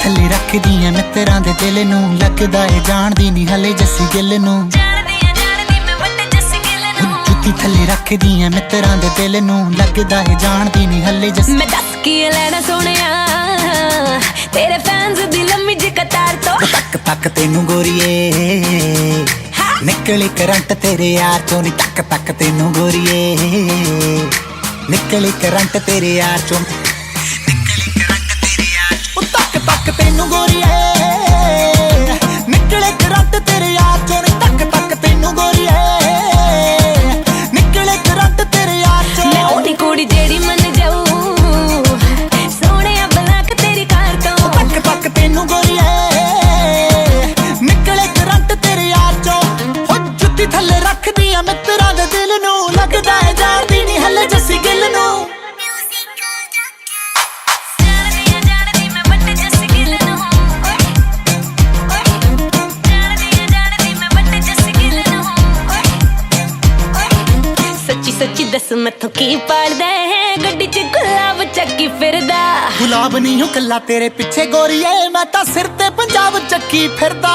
थले रख दियां मित्रां दे दिल नूं लगदा है जाणदी नहीं हले जस्सी गिल नूं जुत्ती थले रख दियां मित्रां दे दिल नूं लगदा है जाणदी नहीं हले जस्सी मैं दस की लेना सोनिया तेरे फैंस दी लम्मी जी कतार तो तक तक तेनू गोरीए निकली करंट तेरे यार चों नी तक तक तेनू गोरीए निकली करंट तेरे यार चों तेनू गोरीए निकले करंट तेरे यार चों तक तक तेनू गोरीए निकले करंट तेरे यार चों मैं ओदी कुड़ी जेड़ी मन जाऊं सोने ब्लैक तेरी कार तो तक तक तेनू गोरीए निकले करंट तेरे यार चों हो जुत्ती थले रख दियां मित्रां दे दिल नूं लगदा है जाणदी नहीं हले जस्सी गिल नूं सच्ची दस मैथों की पाड़दा है गड्डी च गुलाब चक्की फिरदा गुलाब नहीं हो कल्ला तेरे पीछे गोरीए मैं तां सिर ते पंजाब चक्की फिरदा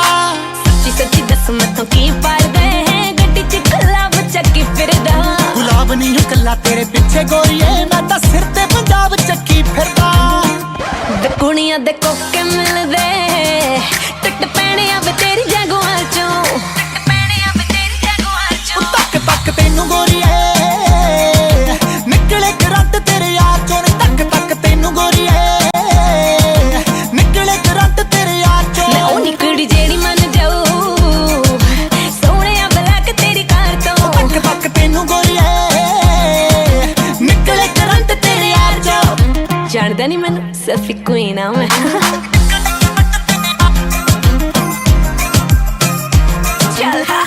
सच्ची दस मैथों की पाड़दा है गड्डी च गुलाब चक्की फिरदा गुलाब नहीं हो कल्ला तेरे पीछे गोरीए मैं तां सिर ते पंजाब चक्की फिरदा वे कुड़ियां दे कोके मिलदे टुट पैणे आवे तेरी जगुआं चों तक तक तेनू गोरीए निकले करंट तेरे यार चों तक तक तेनू गोरीए निकले करंट तेरे यार चों मैं ओनी कुड़ी जेड़ी मन जाऊं सोने ब्लैक तेरी कार तो तक तक तेनू गोरीए निकले करंट तेरे यार चों जानदा नहीं मैनू सफी क्वीन आ मैं चल हा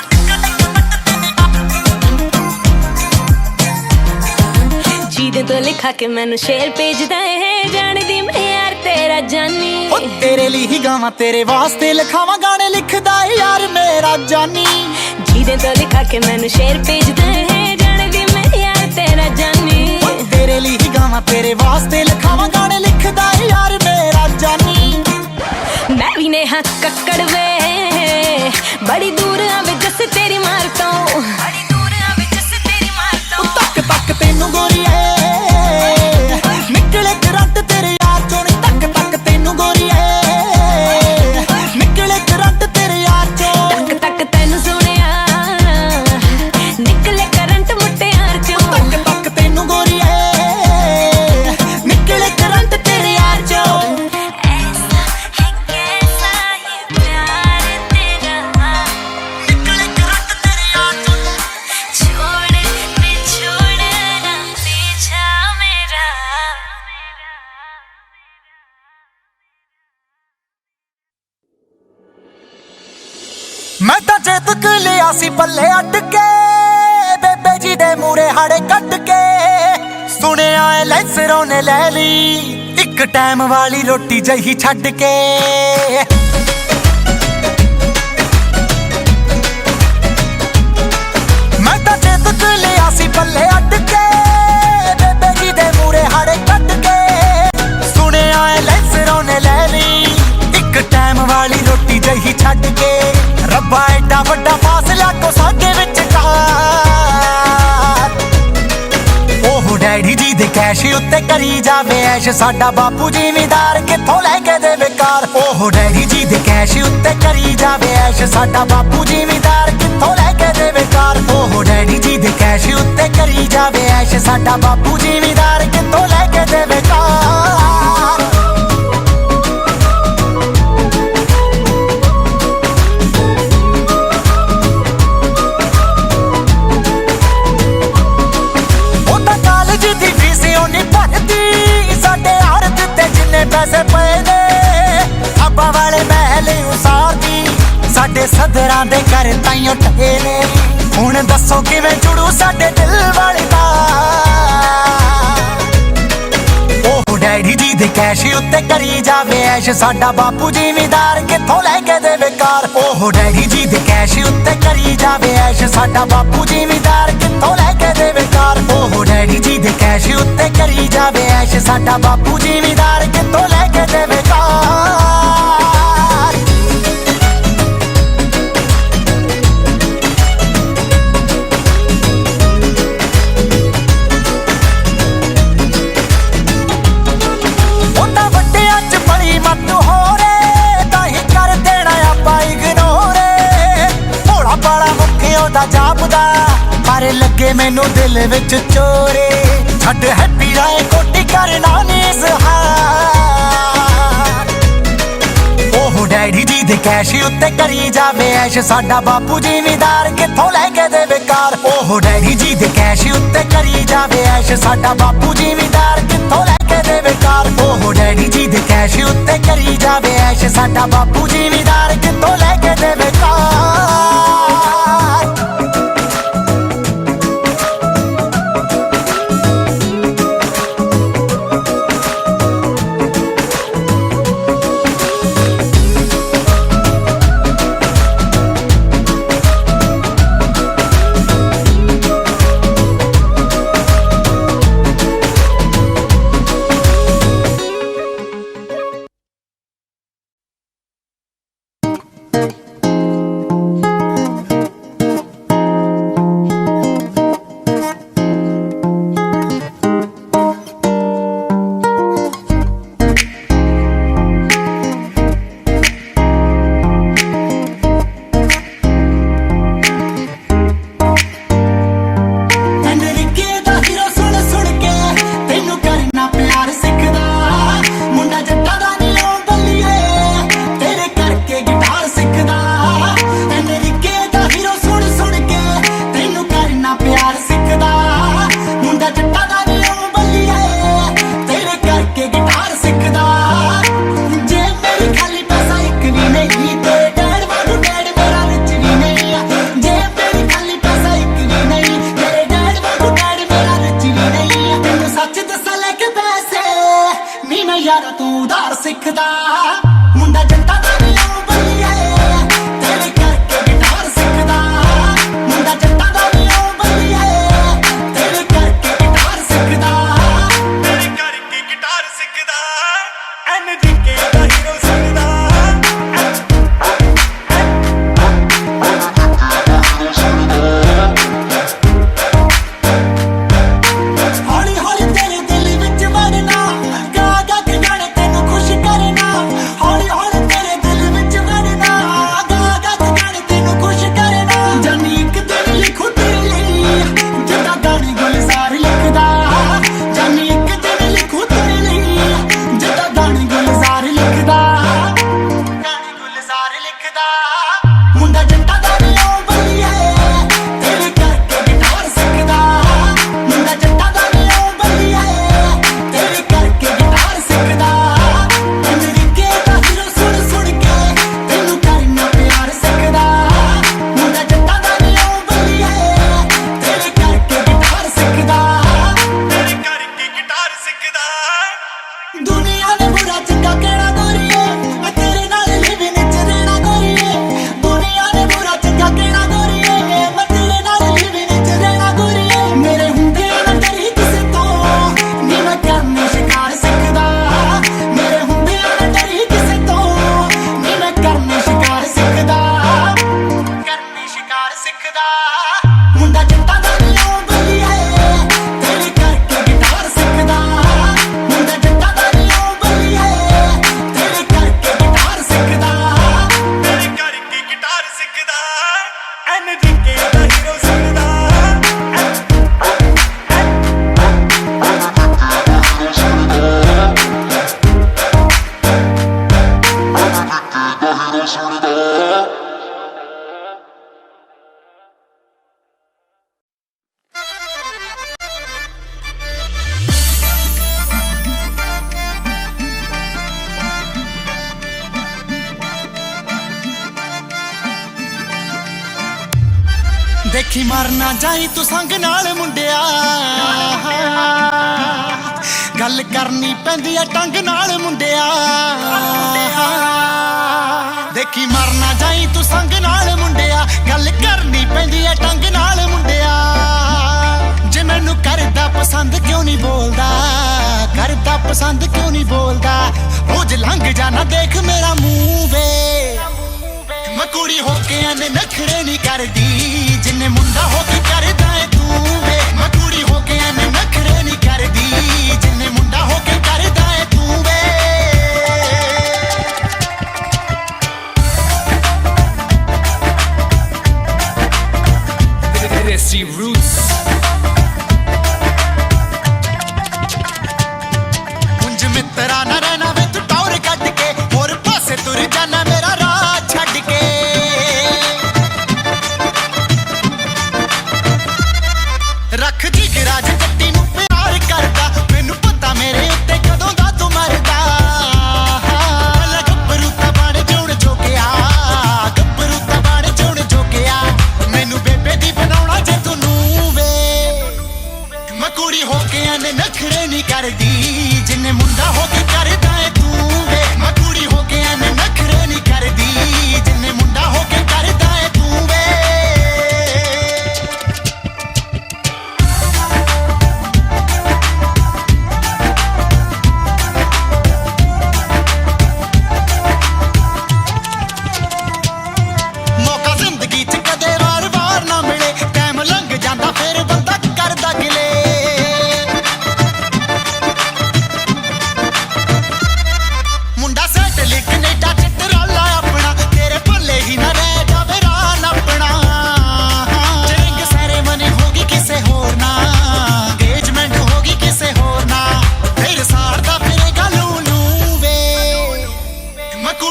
जीदे तो लिखा के मैनू शेर भेजदा है जानदी मैं यार तेरा जानी ओ तेरे लिए ही गावां तेरे वास्ते लिखावां गाने लिखदा है यार मेरा जानी जीदे तो लिखा के मैनू शेर भेजदा है जानदी मैं यार तेरा जानी ओ तेरे लिए ही गावां तेरे वास्ते लिखावां गाने लिखदा है यार मेरा जानी मैं भी नेहा कक्कड़ वे बड़ी दूर आवे जस तेरी मार तो तक तक तेनू गोरीए निकले करंट तेरे यार चों तक तक तेनू गोरीए निकले करंट तेरे यार चों तक तक तेनू सोनिया निकले करंट मुटियार चों तक तक तेनू गोरीए निकले करंट तेरे यार चों ऐसा है कैसा ये प्यार तेरा निकले करंट तेरे यार चों छोड़ना पीछा मेरा मैं तां चेतक लिया सी पल्ले अट के बेबे जी दे मूरे हाड़े कट के सुनिया लैसरों ने ले ली एक टाइम वाली रोटी जही छड्ड के मैं तां चेतक लिया सी पल्ले अट के बेबे जी दे मूरे हाड़े कट के सुनिया लैसरों ने ले ली एक टाइम वाली रोटी जही छड्ड के रब्बा एडा वड्डा फासला को साडे विचकार ओह डैडी जी दे कैश उत्ते करी जावे ऐश साडा बापू जिमीदार कित्थों लैके देवे कार ओह डैडी जी दे कैश उत्ते करी जावे ऐश साडा बापू जिमीदार कित्थों लैके देवे कार ओह डैडी जी दे कैश उत्ते करी जावे ऐश साडा बापू जिमीदार कित्थों लैके देवे कार पैसे पे ने अब्बा वाले महल उसारदी साडे सदरां दे घर ताईं उठे ने हुण दसो किवें जुड़ू साडे दिल वाली नाल ओह डैडी जी दे कैश उत्ते करी जावे ऐश साडा बापू जिमीदार कित्थों लैके देवे कार ओह डैडी जी दे कैश उत्ते करी जावे ऐश साडा बापू जिमीदार कित्थों लैके देवे कार ओह डैडी जी दे कैश उत्ते करी जावे ऐश साडा बापू जिमीदार कित्थों लैके देवे कार ਵੱਟ ਹੋ ਰੇ ਤਾਂ ਹੀ ਕਰ ਦੇਣਾ ਆਪਾਂ ਇਗਨੋਰ ਭੋਲਾ ਬਾਲਾ ਮੁੱਖੇ ਉਹਦਾ ਜਾਪਦਾ ਪਰ ਲੱਗੇ ਮੈਨੂੰ ਦਿਲ ਵਿੱਚ ਚੋਰੇ ਛੱਡ ਹੈਪੀ ਰਾਏ ਕੋਟੀ ਕਰਨਾ ਨੀ ਜ਼ਹਾਰ ਉਹ ਡੈਡੀ ਜੀ ਦੇ ਕੈਸ਼ ਉੱਤੇ ਕਰੀ ਜਾਵੇ ਐਸ਼ ਸਾਡਾ ਬਾਪੂ ਜ਼ਿਮੀਦਾਰ ਕਿੱਥੋਂ ਲੈ ਕੇ ਦੇਵੇ ਕਾਰ ਉਹ ਡੈਡੀ ਜੀ ਦੇ ਕੈਸ਼ ਉੱਤੇ ਕਰੀ ਜਾਵੇ ਐਸ਼ ਸਾਡਾ ਬਾਪੂ ਜ਼ਿਮੀਦਾਰ ਕਿੱਥੋਂ ਲੈ ਕੇ ਦੇਵੇ ਕਾਰ ਉਹ ਡੈਡੀ ਜੀ ਦੇ ਕੈਸ਼ ਉੱਤੇ ਕਰੀ ਜਾਵੇ ਐਸ਼ ਸਾਡਾ ਬਾਪੂ ਜ਼ਿਮੀਦਾਰ ਕਿੱਥੋਂ ਲੈ ਕੇ ਦੇਵੇ ਕਾਰ ਦੇਖੀ ਮਰ ਨਾ ਜਾਈ ਤੂੰ ਸੰਗ ਨਾਲ ਮੁੰਡਿਆ ਗੱਲ ਕਰਨੀ ਪੈਂਦੀ ਆ ਟੰਗ ਨਾਲ ਮੁੰਡਿਆ ਦੇਖੀ ਮਰ ਨਾ ਜਾਈ ਤੂੰ ਸੰਗ ਨਾਲ ਮੁੰਡਿਆ ਗੱਲ ਕਰਨੀ ਪੈਂਦੀ ਆ ਟੰਗ ਨਾਲ ਮੁੰਡਿਆ ਜੇ ਮੈਨੂੰ ਕਰਦਾ ਪਸੰਦ ਕਿਉਂ ਨਹੀਂ ਬੋਲਦਾ ਕਰਦਾ ਪਸੰਦ ਕਿਉਂ ਨਹੀਂ ਬੋਲਦਾ ਰੋਜ਼ ਲੰਘ ਜਾਣਾ ਦੇਖ ਮੇਰਾ ਮੂੰਹ ਵੇ ਮੈਂ ਕੁੜੀ ਹੋ ਕੇ ਐਨੇ ਨਖਰੇ ਨਹੀਂ ਕਰਦੀ ਜਿੰਨੇ ਮੁੰਡਾ ਹੋ ਕੇ ਕਰਦਾ ਏ ਤੂੰ ਵੇ ਮੈਂ ਕੁੜੀ ਹੋ ਕੇ ਐਨੇ ਨਖਰੇ ਨਹੀਂ ਕਰਦੀ ਜਿੰਨੇ ਮੁੰਡਾ ਹੋ ਕੇ ਕਰਦਾ ਏ ਤੂੰ ਵੇ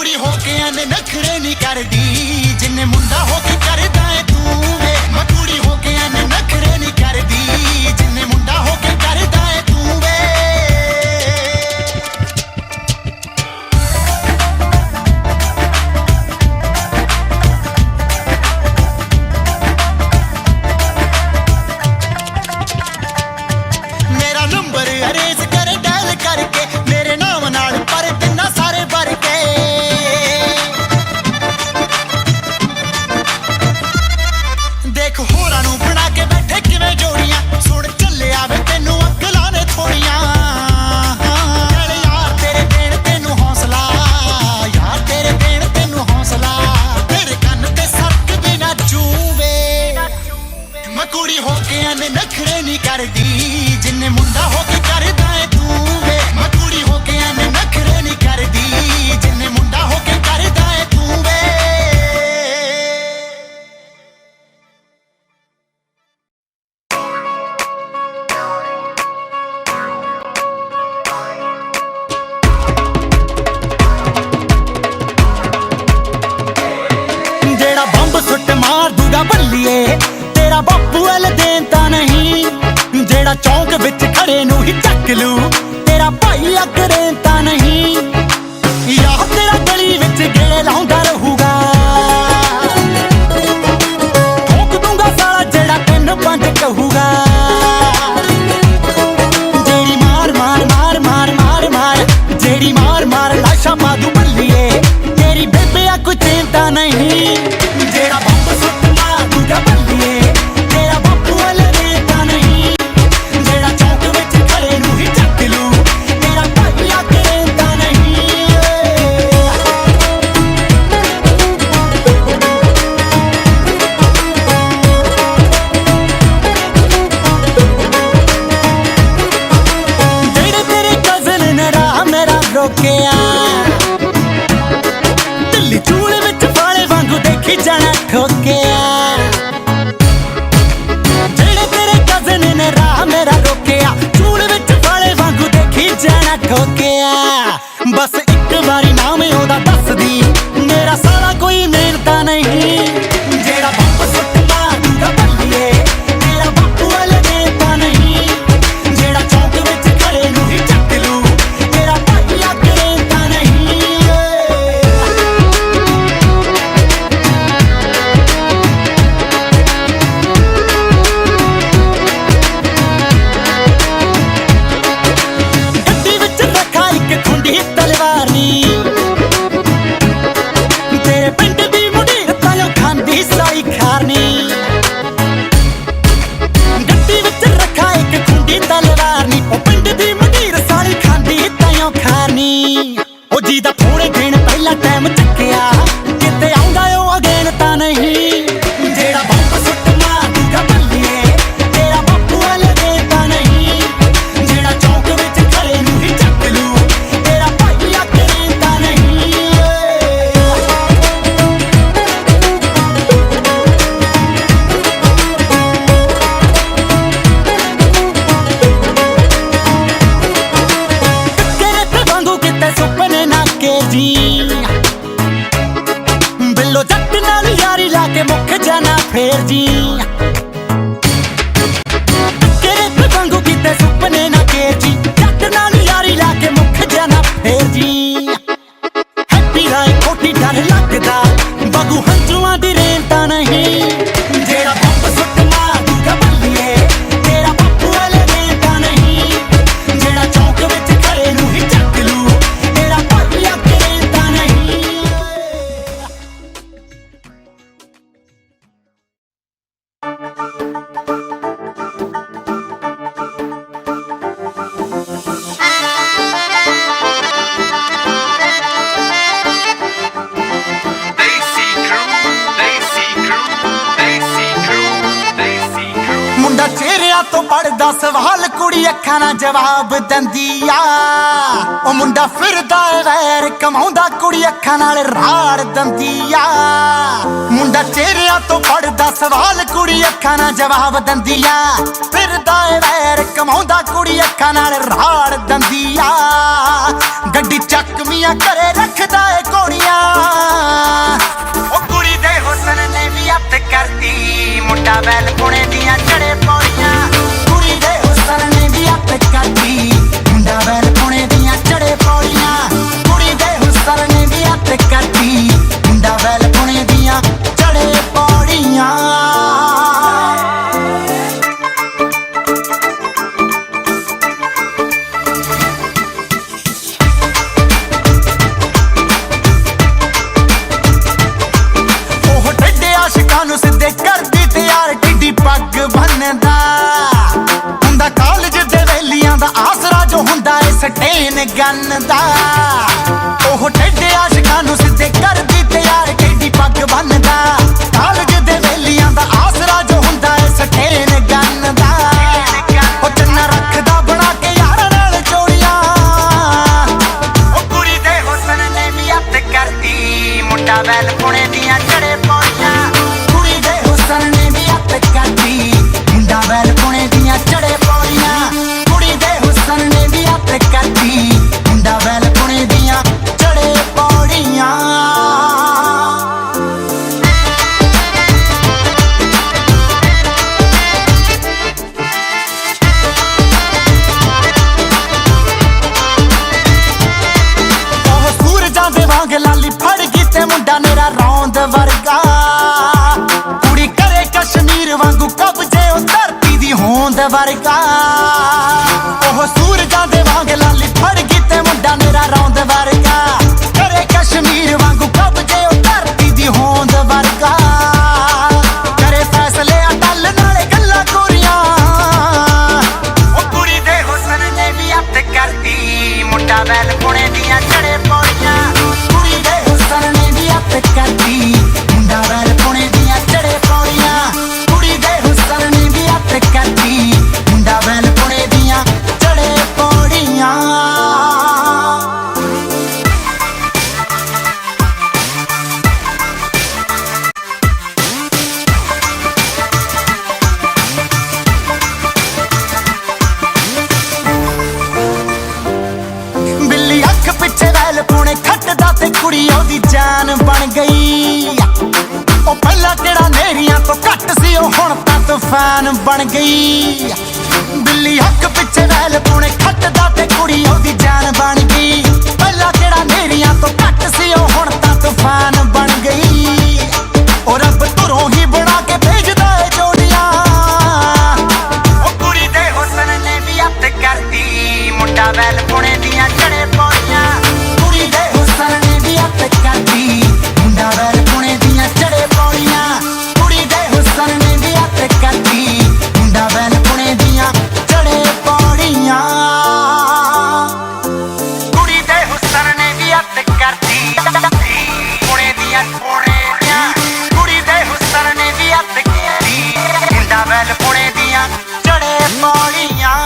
ਕੁੜੀ ਹੋ ਕੇ ਐਨੇ ਨਖਰੇ ਨਹੀਂ ਕਰਦੀ ਜਿੰਨੇ ਮੁੰਡਾ ਹੋ ਕੇ ਕਰਦਾ ਏ ਤੂੰ ਵੇ ਮੈਂ ਕੁੜੀ ਹੋ ਕੇ ਐਨੇ ਨਖਰੇ ਨਹੀਂ ਕਰਦੀ ਜਿੰਨੇ ਮੁੰਡਾ ਹੋ ਕੇ ਕਰਦਾ ਏ ਤੂੰ ਵੇ ਮੇਰਾ ਨੰਬਰ ਅਰੇਂਜ ਕਰ ਡਾਇਲ ਕਰਕੇ ਮੇਰੇ ਨਾਮ ਨਾਲ ਪਰ ਤਿੰਨਾ ਸਾਰੇ ਭਰ ਕੇ ਦੇਖ ਹੋਰਾਂ ਨੂੰ ਬਣਾ ਕੇ ਬੈਠੇ ਕਿਵੇਂ ਜੋੜੀਆਂ ਸੁਣ ਚੱਲਿਆ ਵੇ ਤੈਨੂੰ ਅਕਲਾਂ ਨੇ ਥੋੜੀਆਂ ਚੱਲ ਯਾਰ ਤੇਰੇ ਦੇਣ ਤੈਨੂੰ ਹੌਸਲਾ ਯਾਰ ਤੇਰੇ ਦੇਣ ਤੈਨੂੰ ਹੌਸਲਾ ਤੇਰੇ ਕੰਨ ਤੇ ਸਰਕਦੇ ਨਾ ਚੂਵੇ ਮੈਂ ਕੁੜੀ ਹੋ ਕੇ ਐਨੇ ਨਖਰੇ ਨਹੀਂ ਕਰਦੀ ਜਿੰਨੇ ਮੁੰਡਾ ਹੋ ਕੇ ਕਰਦਾ ਏ ਤੂੰ ਵੇ ਮੈਂ ਕੁੜੀ ਹੋ ਕੇ ਐਨੇ ਨਖਰੇ ਨਹੀਂ ਕਰਦੀ ਜਿੰਨੇ ਮੁੰਡਾ ਹੋ ਕੇ ਕਰਦਾ ਏ ਤੂੰ ਵੇ ਜਿਹੜਾ ਬੰਬ ਸੁੱਟ ਮਾਰ ਦੂਗਾ ਬੱਲੀਏ ਤੇਰਾ ਬਾਪੂ ਵੱਲ ਦੇਣ ਤਾਂ ਨਹੀਂ ਜਿਹੜਾ ਚੌਂਕ ਵਿੱਚ ਖੜੇ ਨੂੰ ਹੀ ਚੱਕ ਲੂ ਤੇਰਾ ਭਾਈ ਅਗਰੇ ਤਾਂ ਨਹੀਂ ਯਾਰ ਤੇਰਾ ਗਲੀ ਵਿੱਚ ਗੇੜੇ ਲਾਉਂਦਾ ਰਹੂਗਾ ਠੋਕ ਦੂੰਗਾ ਸਾਲਾ ਜਿਹੜਾ ਤੈਨੂੰ ਪੰਜ ਕਹੂਗਾ ਜਿਹੜੀ ਮਾਰ ਮਾਰ ਮਾਰ ਮਾਰ ਮਾਰ ਮਾਰ ਜਿਹੜੀ ਮਾਰ ਮਾਰ ਲਾਸ਼ਾਂ ਪਾ ਦੂ ਬੱਲੀਏ ਤੇਰੀ ਬੇਬੇ ਆ ਕੋਈ ਚਿੰਤਾ ਨਹੀਂ ਜਿਹੜਾ ਬੰਬ ਸੁੱਟ ਮਾਰ ਦੂਗਾ ਬੱਲੀਏ ਤੇਰਾ ਬਾਪੂ ਵੱਲ ਦੇ ਤਾਂ ਨਹੀਂ ਜਿਹੜਾ ਚੌਂਕ ਵਿੱਚ ਖੜੇ ਨੂੰ ਹੀ ਚੱਕ ਲੂ ਤੇਰਾ ਭਾਈ ਆ ਕੇ ਤਾਂ ਨਹੀਂ ਜਿਹੜੇ ਤੇਰੇ ਕਜ਼ਨ ਨੇ ਰਾਹ ਮੇਰਾ ਰੋਕਿਆ ਦਿੱਲੀ ਚੂਲ ਵਿੱਚ ਫਾਲੇ ਵਾਂਗੂ ਦੇਖੀ ਜਾਣਾ ਠੋਕਿਆ ਜਿਹੜੇ ਤੇਰੇ ਕਜ਼ਨ ਨੇ ਰਾਹ ਮੇਰਾ ਰੋਕਿਆ ਚੂਲ ਵਿੱਚ ਫਾਲੇ ਵਾਂਗੂ ਦੇਖੀ ਜਾਣਾ ਠੋਕਿਆ ਬਸ ਇੱਕ ਵਾਰੀ ਨਾਮ ਉਹਦਾ ਦੱਸਦੀ ਮੇਰਾ ਸਾਲਾ ਕੋਈ ਮਿਹਨਤਾਂ ਨਹੀਂ ਜਿਹੜਾ ਬੰਬ ਸੁੱਟ ਮਾਰ ਦੂਗਾ ਬੱਲੀਏ ਤੇਰਾ ਬਾਪੂ ਵੱਲ ਦੇ ਤਾਂ ਨਹੀਂ ਜਿਹੜਾ ਚੌਂਕ ਵਿੱਚ ਖੜੇ ਨੂੰ ਹੀ ਚੱਕ ਲੂ ਤੇਰਾ ਭਾਈ ਅਗਰੇ ਤਾਂ ਨਹੀਂ ਗੱਡੀ ਵਿੱਚ ਰੱਖਾ ਇੱਕ ਖੁੰਡੀ ਤਲਵਾਰ ਨੀ ਤੇਰੇ ਪਿੰਡ ਦੀ ਮੁੰਡੀਰ ਤਾਇਓ ਖਾਂਦੀ ਸਾਈ ਖਾਰਨੀ ਗੱਡੀ ਵਿੱਚ ਰੱਖਾ ਇੱਕ ਖੁੰਡੀ ਤਲਵਾਰ ਨੀ ਉਹ ਪਿੰਡ ਦੀ ਮੁੰਡੀਰ ਸਾਲੀ ਖਾਂਦੀ ਤਾਇਓ ਖਾਰਨੀ ਉਹ ਜਿਹਦਾ ਥੋੜੇ ਦਿਨ ਪਹਿਲਾਂ ਟਾਈਮ ਚੱਕਿਆ ਕਿਤੇ ਆਉਂਦਾ ਉਹ ਅਗੇਨ ਤਾਂ ਨਹੀਂ ਜਿਹੜਾ ਬੰਬ ਸੁੱਟ ਮਾਰ ਦੂਗਾ ਬੱਲੀਏ ਤੇਰਾ ਬਾਪੂ ਵੱਲ ਦੇ ਤਾਂ ਨਹੀਂ ਜਿਹੜਾ ਚੌਂਕ ਵਿੱਚ ਖੜੇ ਨੂੰ ਹੀ ਚੱਕ ਲੂ ਤੇਰਾ ਭਾਈ ਅਗਰੇ ਤਾਂ ਨਹੀਂ ਤੇਰੇ ਤੇ ਵਾਂਗੂ ਕਿਤੇ ਸੁਪਨੇ ਨਾ ਕੇ ਜੀ ਬਿੱਲੋ ਜੱਟ ਨਾਲ ਯਾਰੀ ਲਾ ਕੇ ਮੁੱਕ पढ़दा सवाल कुड़ी अखां नाल जवाब दिंदी आ ओ मुंडा फिरदा वैर कमाउंदा कुड़ी अखां नाल राड़ दिंदी आ मुंडा चेहरिਆਂ तो पढ़दा सवाल कुड़ी अखां नाल जवाब दिंदी आ फिरदा वैर कमाउंदा कुड़ी अखां नाल राड़ दिंदी आ गड्डी चकमियां घरे रखदा ए घोड़ियां ओ कुड़ी दे हुस्न ने भी अत करदी मुंडा बैल पुणे दियां चढ़े पौड़ियां कुड़ी दे हुस्न ने भी अत करदी मुंडा बैल पुणे दियां चढ़े पौड़ियां कुड़ी दे हुस्न ने भी अत करदी मुंडा बैल पुणे दियां चढ़े पौड़ियां सिद्धे करदी तैयार टिड्डी पग बनदा हुंदा कॉलेज दे वेलियां दा आसरा जो हुंदा है स्टेन गन दा ओह टेढ़े आशिकां नूं सिद्धे करदी तैयार टिड्डी पग बनदा कॉलेज दे वेलियां दा आसरा जो हुंदा है स्टेन गन दा ओ चन्ना रखदा बना के यार नाल जोड़ियां ओ कुड़ी दे हुस्न ने भी अत करदी मुंडा बैल पुणे दियां चढ़े पौड़ियां ने भी अत करदी मुंडा बैल पुणे दियां चढ़े पौड़ियां कुड़ी दे हुस्न ने भी अत करदी मुंडा बैल पुणे दियां चढ़े पौड़ियां ओह सूरजां दे वांग लाली फड़ गई ते मुंडा मेरा रौंद वर्गा कश्मीर वांगू कब्जे ओ धरती दी होंद वर्गा ओह सूरजां दे वांग लाली फड़ गई ते मुंडा मेरा रौंद वर्गा करे कश्मीर वांगू कब्जे ओ धरती दी होंद वर्गा करे फैसले अटल नाले गल्लां गोरियां ओ कुड़ी दे हुस्न ने भी अत करदी मुंडा बैल पुणे दियां चढ़े पौड़ियां कुड़ी दे हुस्न ने भी अत करदी मुंडा बैल पुणे दियां चढ़े पौड़ियां करदी मुंडा बैल पुणे दियां चढ़े पौड़ियां बिल्ली अख पिछे बैल पुणे खटदा ते कुड़ी ओदी जान बन गई ओ पहला केड़ा नेरियां तो घट सी ओ हुण तां तूफान बन गई बिल्ली अख पिछे बैल पुणे खटदा ते कुड़ी ओदी जान बन गई पहला केड़ा नेरियां तो घट सी ओ हुण तां तूफान बन गई ओ रब तुरों ही बना के भेजदा ए जोड़ियां ओ कुड़ी दे हुस्न ने भी अत करदी मुंडा बैल पुणे दियां चढ़े पौड़ियां कुड़ी दे हुस्न ने भी अत करदी मुंडा बैल पुणे दियां चढ़े पौड़ियां कुड़ी दे हुस्न ने भी अत करदी मुंडा बैल पुणे दियां चढ़े पौड़ियां कुड़ी दे हुस्न ने भी अत करदी पुणे दियां कुड़ी दे हुस्न ने भी अत करदी मुंडा बैल पुणे दियां चढ़े पौड़ियां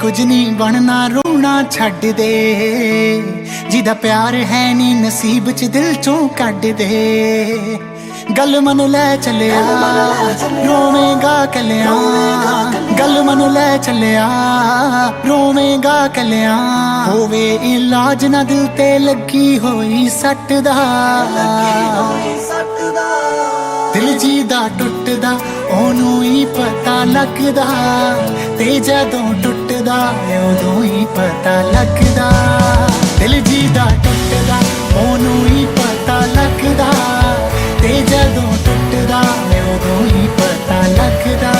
कुछ नहीं बनना रोना छड़ दे जिदा प्यार है नी नसीब च दिल चों कढ़ दे गल मन ले चलिया रोवेगा कलिया गल मन ले चलिया रोवेगा कलिया होवे इलाज ना दिल ते लगी होई सट दा दिल जी दा टुटदा ओनू ही पता लगदा ते जदों टुटदा उदों ही पता लगदा दिल जी दा टुटदा ओनू ही पता लगदा ते जदों टुटदा उदों ही पता लगदा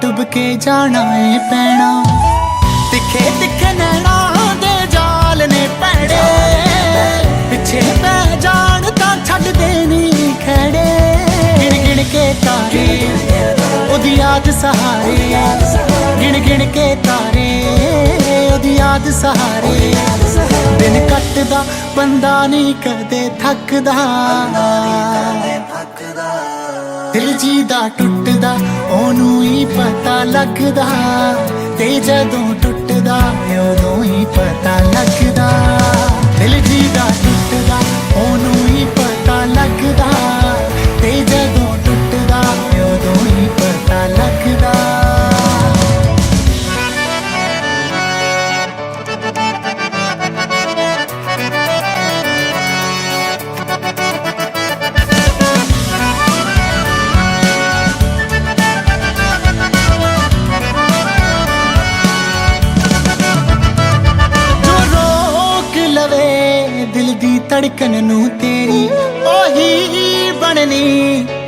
डुब के जाना है पैना तिखे तिखे नैना दे जाल ने पैड़े पिछे पै जान तां छड्ड देनी खड़े गिण गिण के तारे ओदी याद सहारे गिण गिण के तारे ओदी याद सहारे दिन कटदा बंदा नहीं कदे थकदा दिल जी दा टुटदा ओनू ही पता लगदा ते जदों टुटदा उदों ही पता लगदा दिल जी दा टुटदा ओनू ही पता लगदा ते जदों टुटदा उदों ही पता लगदा धड़कन नू तेरी ओही बननी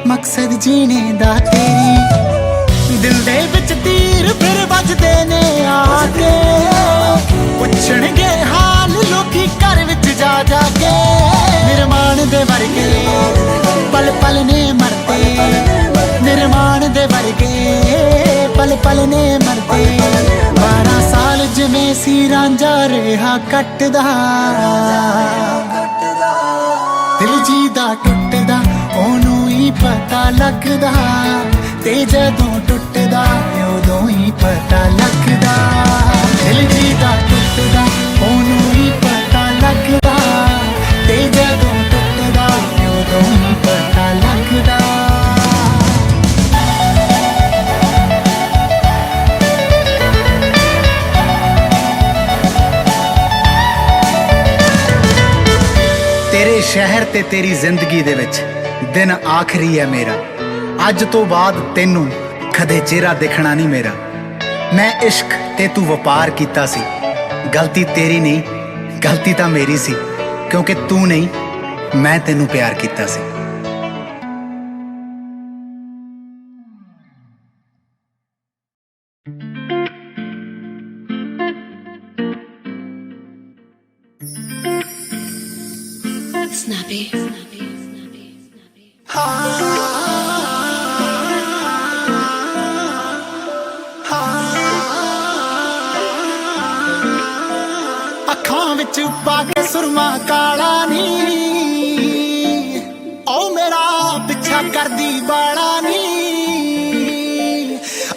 मकसद जीने दा तेरी दिल दे विच तीर फिर वजदे ने आके पुछणगे हाल लोकी घर विच जा जा के निर्माण दे वर्गे पल पल ने मरते निर्माण दे वर्गे पल पल ने मरते 12 साल जिवें सी रांझा रेहा कटदा दिल जी दा टुटदा ओनू ही पता लगदा ते जदों टुटदा उदों ही पता लगदा दिल जी दा टुटदा ओनू ही पता लगदा ते जदों टुटदा उदों ही पता लगदा तेरे शहर ते तेरी जिंदगी दे विच दिन आखरी है मेरा अज तो बाद तेनू कदे चेहरा दिखना नहीं मेरा मैं इश्क ते तू वपार कीता सी गलती तेरी नहीं गलती तां मेरी सी क्योंकि तू नहीं मैं तेनू प्यार कीता सी Snappy. ਅੱਖਾਂ ਵਿੱਚ ਪਾ ਕੇ ਸੁਰਮਾ ਕਾਲਾ ਨੀ ਓ ਮੇਰਾ ਪਿੱਛਾ ਕਰਦੀ ਬਾਲਾ ਨੀ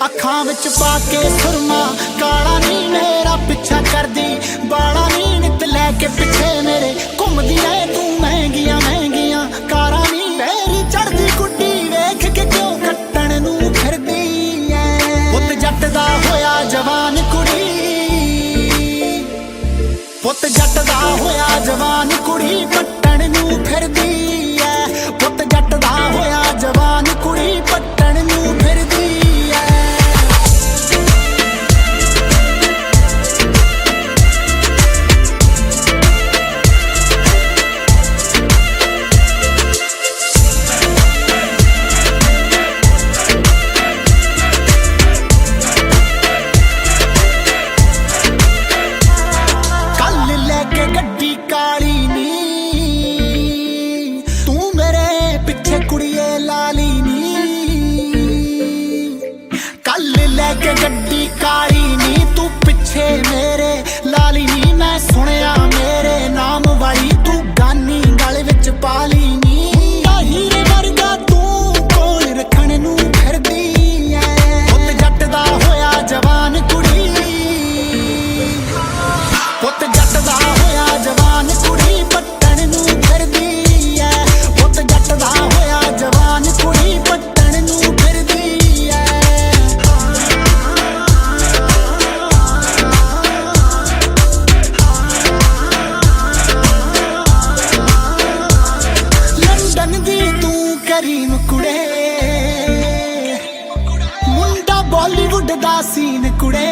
ਅੱਖਾਂ ਵਿੱਚ ਪਾ ਕੇ ਸੁਰਮਾ ਕਾਲਾ ਨੀ ਮੇਰਾ ਪਿੱਛਾ ਕਰਦੀ ਬਾਲਾ ਨੀ ਨਿਤ ਲੈ ਕੇ ਪਿੱਛੇ ਮੇਰੇ ਘੁੰਮਦੀ ਐ ਤੂੰ ਮਹਿੰਗੀਆਂ ਮਹਿੰਗੀਆਂ ਕਾਰਾਂ ਨੀ ਤੇਰੀ ਚੜਦੀ ਗੁੱਡੀ ਵੇਖ ਕੇ ਕਿਉਂ ਕੱਟਣ ਨੂੰ ਫਿਰਦੀ ਐ ਪੁੱਤ ਜੱਟ ਦਾ ਹੋਇਆ ਜਵਾਨ ਕੁੜੀ ਪੁੱਤ ਜੱਟ ਦਾ ਹੋਇਆ ਜਵਾਨ ਕੁੜੀ ਪੱਟਣ ਨੂੰ ਫਿਰਦੀ ਐ ਪੁੱਤ ਜੱਟ ਦਾ ਹੋਇਆ ਜਵਾਨ ਕੁੜੀ ਪੱਟਣ ਨੂੰ ਫਿਰਦੀ ਐ गड्डी काली नी तू पिछे मेरे लाली नी मैं सुनिया मेरे नाम वाली तू गानी गल विच पाली नी हीरे वर्गा तू कोल रखण नू फिरदी ऐ पुत जट दा होया जवान कुड़ी पुत जट दा होया जवान कुड़ी पट्टण नू फिरदी ऐ पुत जट दा होया जवान कुड़ी पट्टण नू फिरदी ऐ करीम कुड़े मुंडा बॉलीवुड दा सीन कुड़े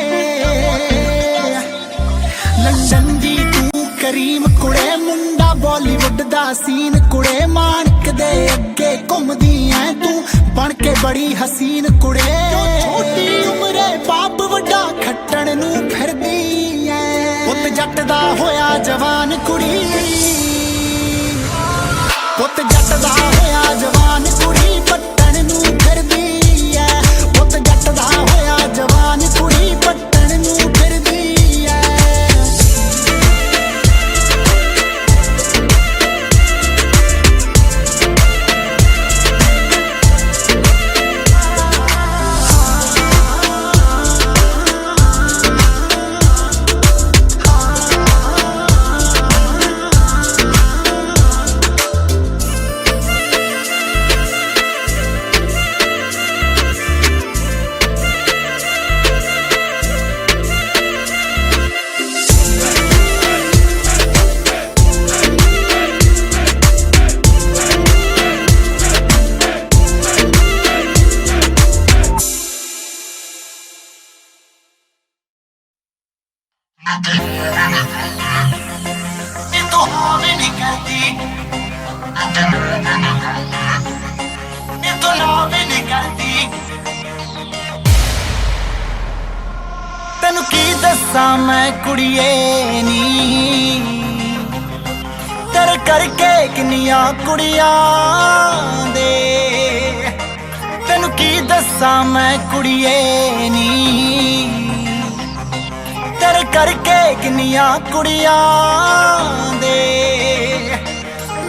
लंदन दी तू करीम कुड़े मुंडा बॉलीवुड दा सीन कुड़े मानक दे अगे घुमदी ऐ तू बन के बड़ी हसीन कुड़े छोटी उम्रे बाप वड्डा खट्टण नू फिरदी ऐ पुत जट दा होया जवान कुड़ी पुत जट दा होया जवान कुड़ी पट्टण नू फिरदी ऐ पुत जट दा होया जवान कुड़ी पट्टण नू फिरदी ऐ ਤੈਨੂੰ ਕੀ ਦੱਸਾਂ ਮੈਂ ਕੁੜੀਏ ਨੀ ਤੇਰੇ ਕਰਕੇ ਕਿੰਨੀਆਂ ਕੁੜੀਆਂ ਦੇ ਤੈਨੂੰ ਕੀ ਦੱਸਾਂ ਮੈਂ ਕੁੜੀਏ ਨੀ ਤੇਰੇ ਕਰਕੇ ਕਿੰਨੀਆਂ ਕੁੜੀਆਂ ਦੇ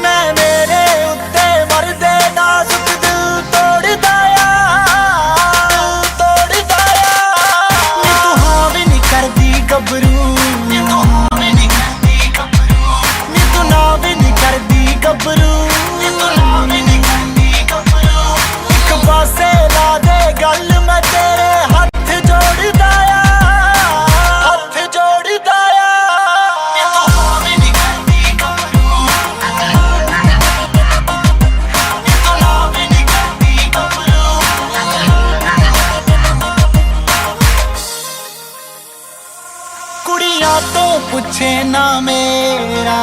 ਮੈਂ ਮੇਰੇ ਉੱਤੇ ਮਰਦੇ ਨਾਜ਼ੁਕ ਦਿਲ ਤੋੜਦਾ ਗੱਭਰੂ ਨੀ ਤੂੰ ਹਾਂ ਵੀ ਨਹੀਂ ਕਰਦੀ ਗੱਭਰੂ ਨੀ ਤੂੰ ਨਾ ਵੀ ਨਹੀਂ ਕਰਦੀ ਗੱਭਰੂ ਨੀ ਤੂੰ ਨਾ ਵੀ ਨਹੀਂ ਕਰਦੀ ਗੱਭਰੂ ਇੱਕ ਪਾਸੇ ਲਾ ਦੇ ਗੱਲ ਮੈਂ ਤੇਰੇ ਹੱਥ ਜੋੜਦਾ ਹੱਥ ਜੋੜਦਾ ਨੀ ਤੂੰ ਹਾਂ ਵੀ ਨਹੀਂ ਕਰਦੀ ਗੱਭਰੂ ਨੀ ਤੂੰ ਨਾ ਵੀ ਨਹੀਂ ਕਰਦੀ ਗੱਭਰੂ ਕੁੜੀਆਂ ਤੋਂ ਪੁੱਛੇ ਨਾ ਮੇਰਾ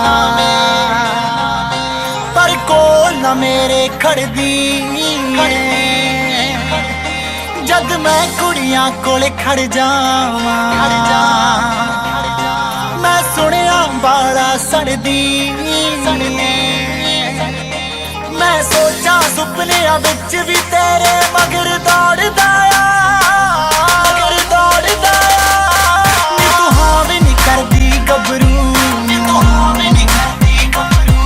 ਪਰ ਕੋਲ ਨਾ ਮੇਰੇ ਖੜਦੀ ਜਦ ਮੈਂ ਕੁੜੀਆਂ ਕੋਲ ਖੜ ਜਾਵਾਂ ਮੈਂ ਸੁਣਿਆ ਬਾਲਾ ਸੜਦੀ ਮੈਂ ਸੋਚਾਂ ਸੁਪਨਿਆਂ ਵਿੱਚ ਵੀ ਤੇਰੇ ਮਗਰ ਦੌੜਦਾ ਕਰਦੀ ਗੱਭਰੂ ਨੀ ਤੂੰ ਹਾਂ ਵੀ ਨਹੀਂ ਕਰਦੀ ਗੱਭਰੂ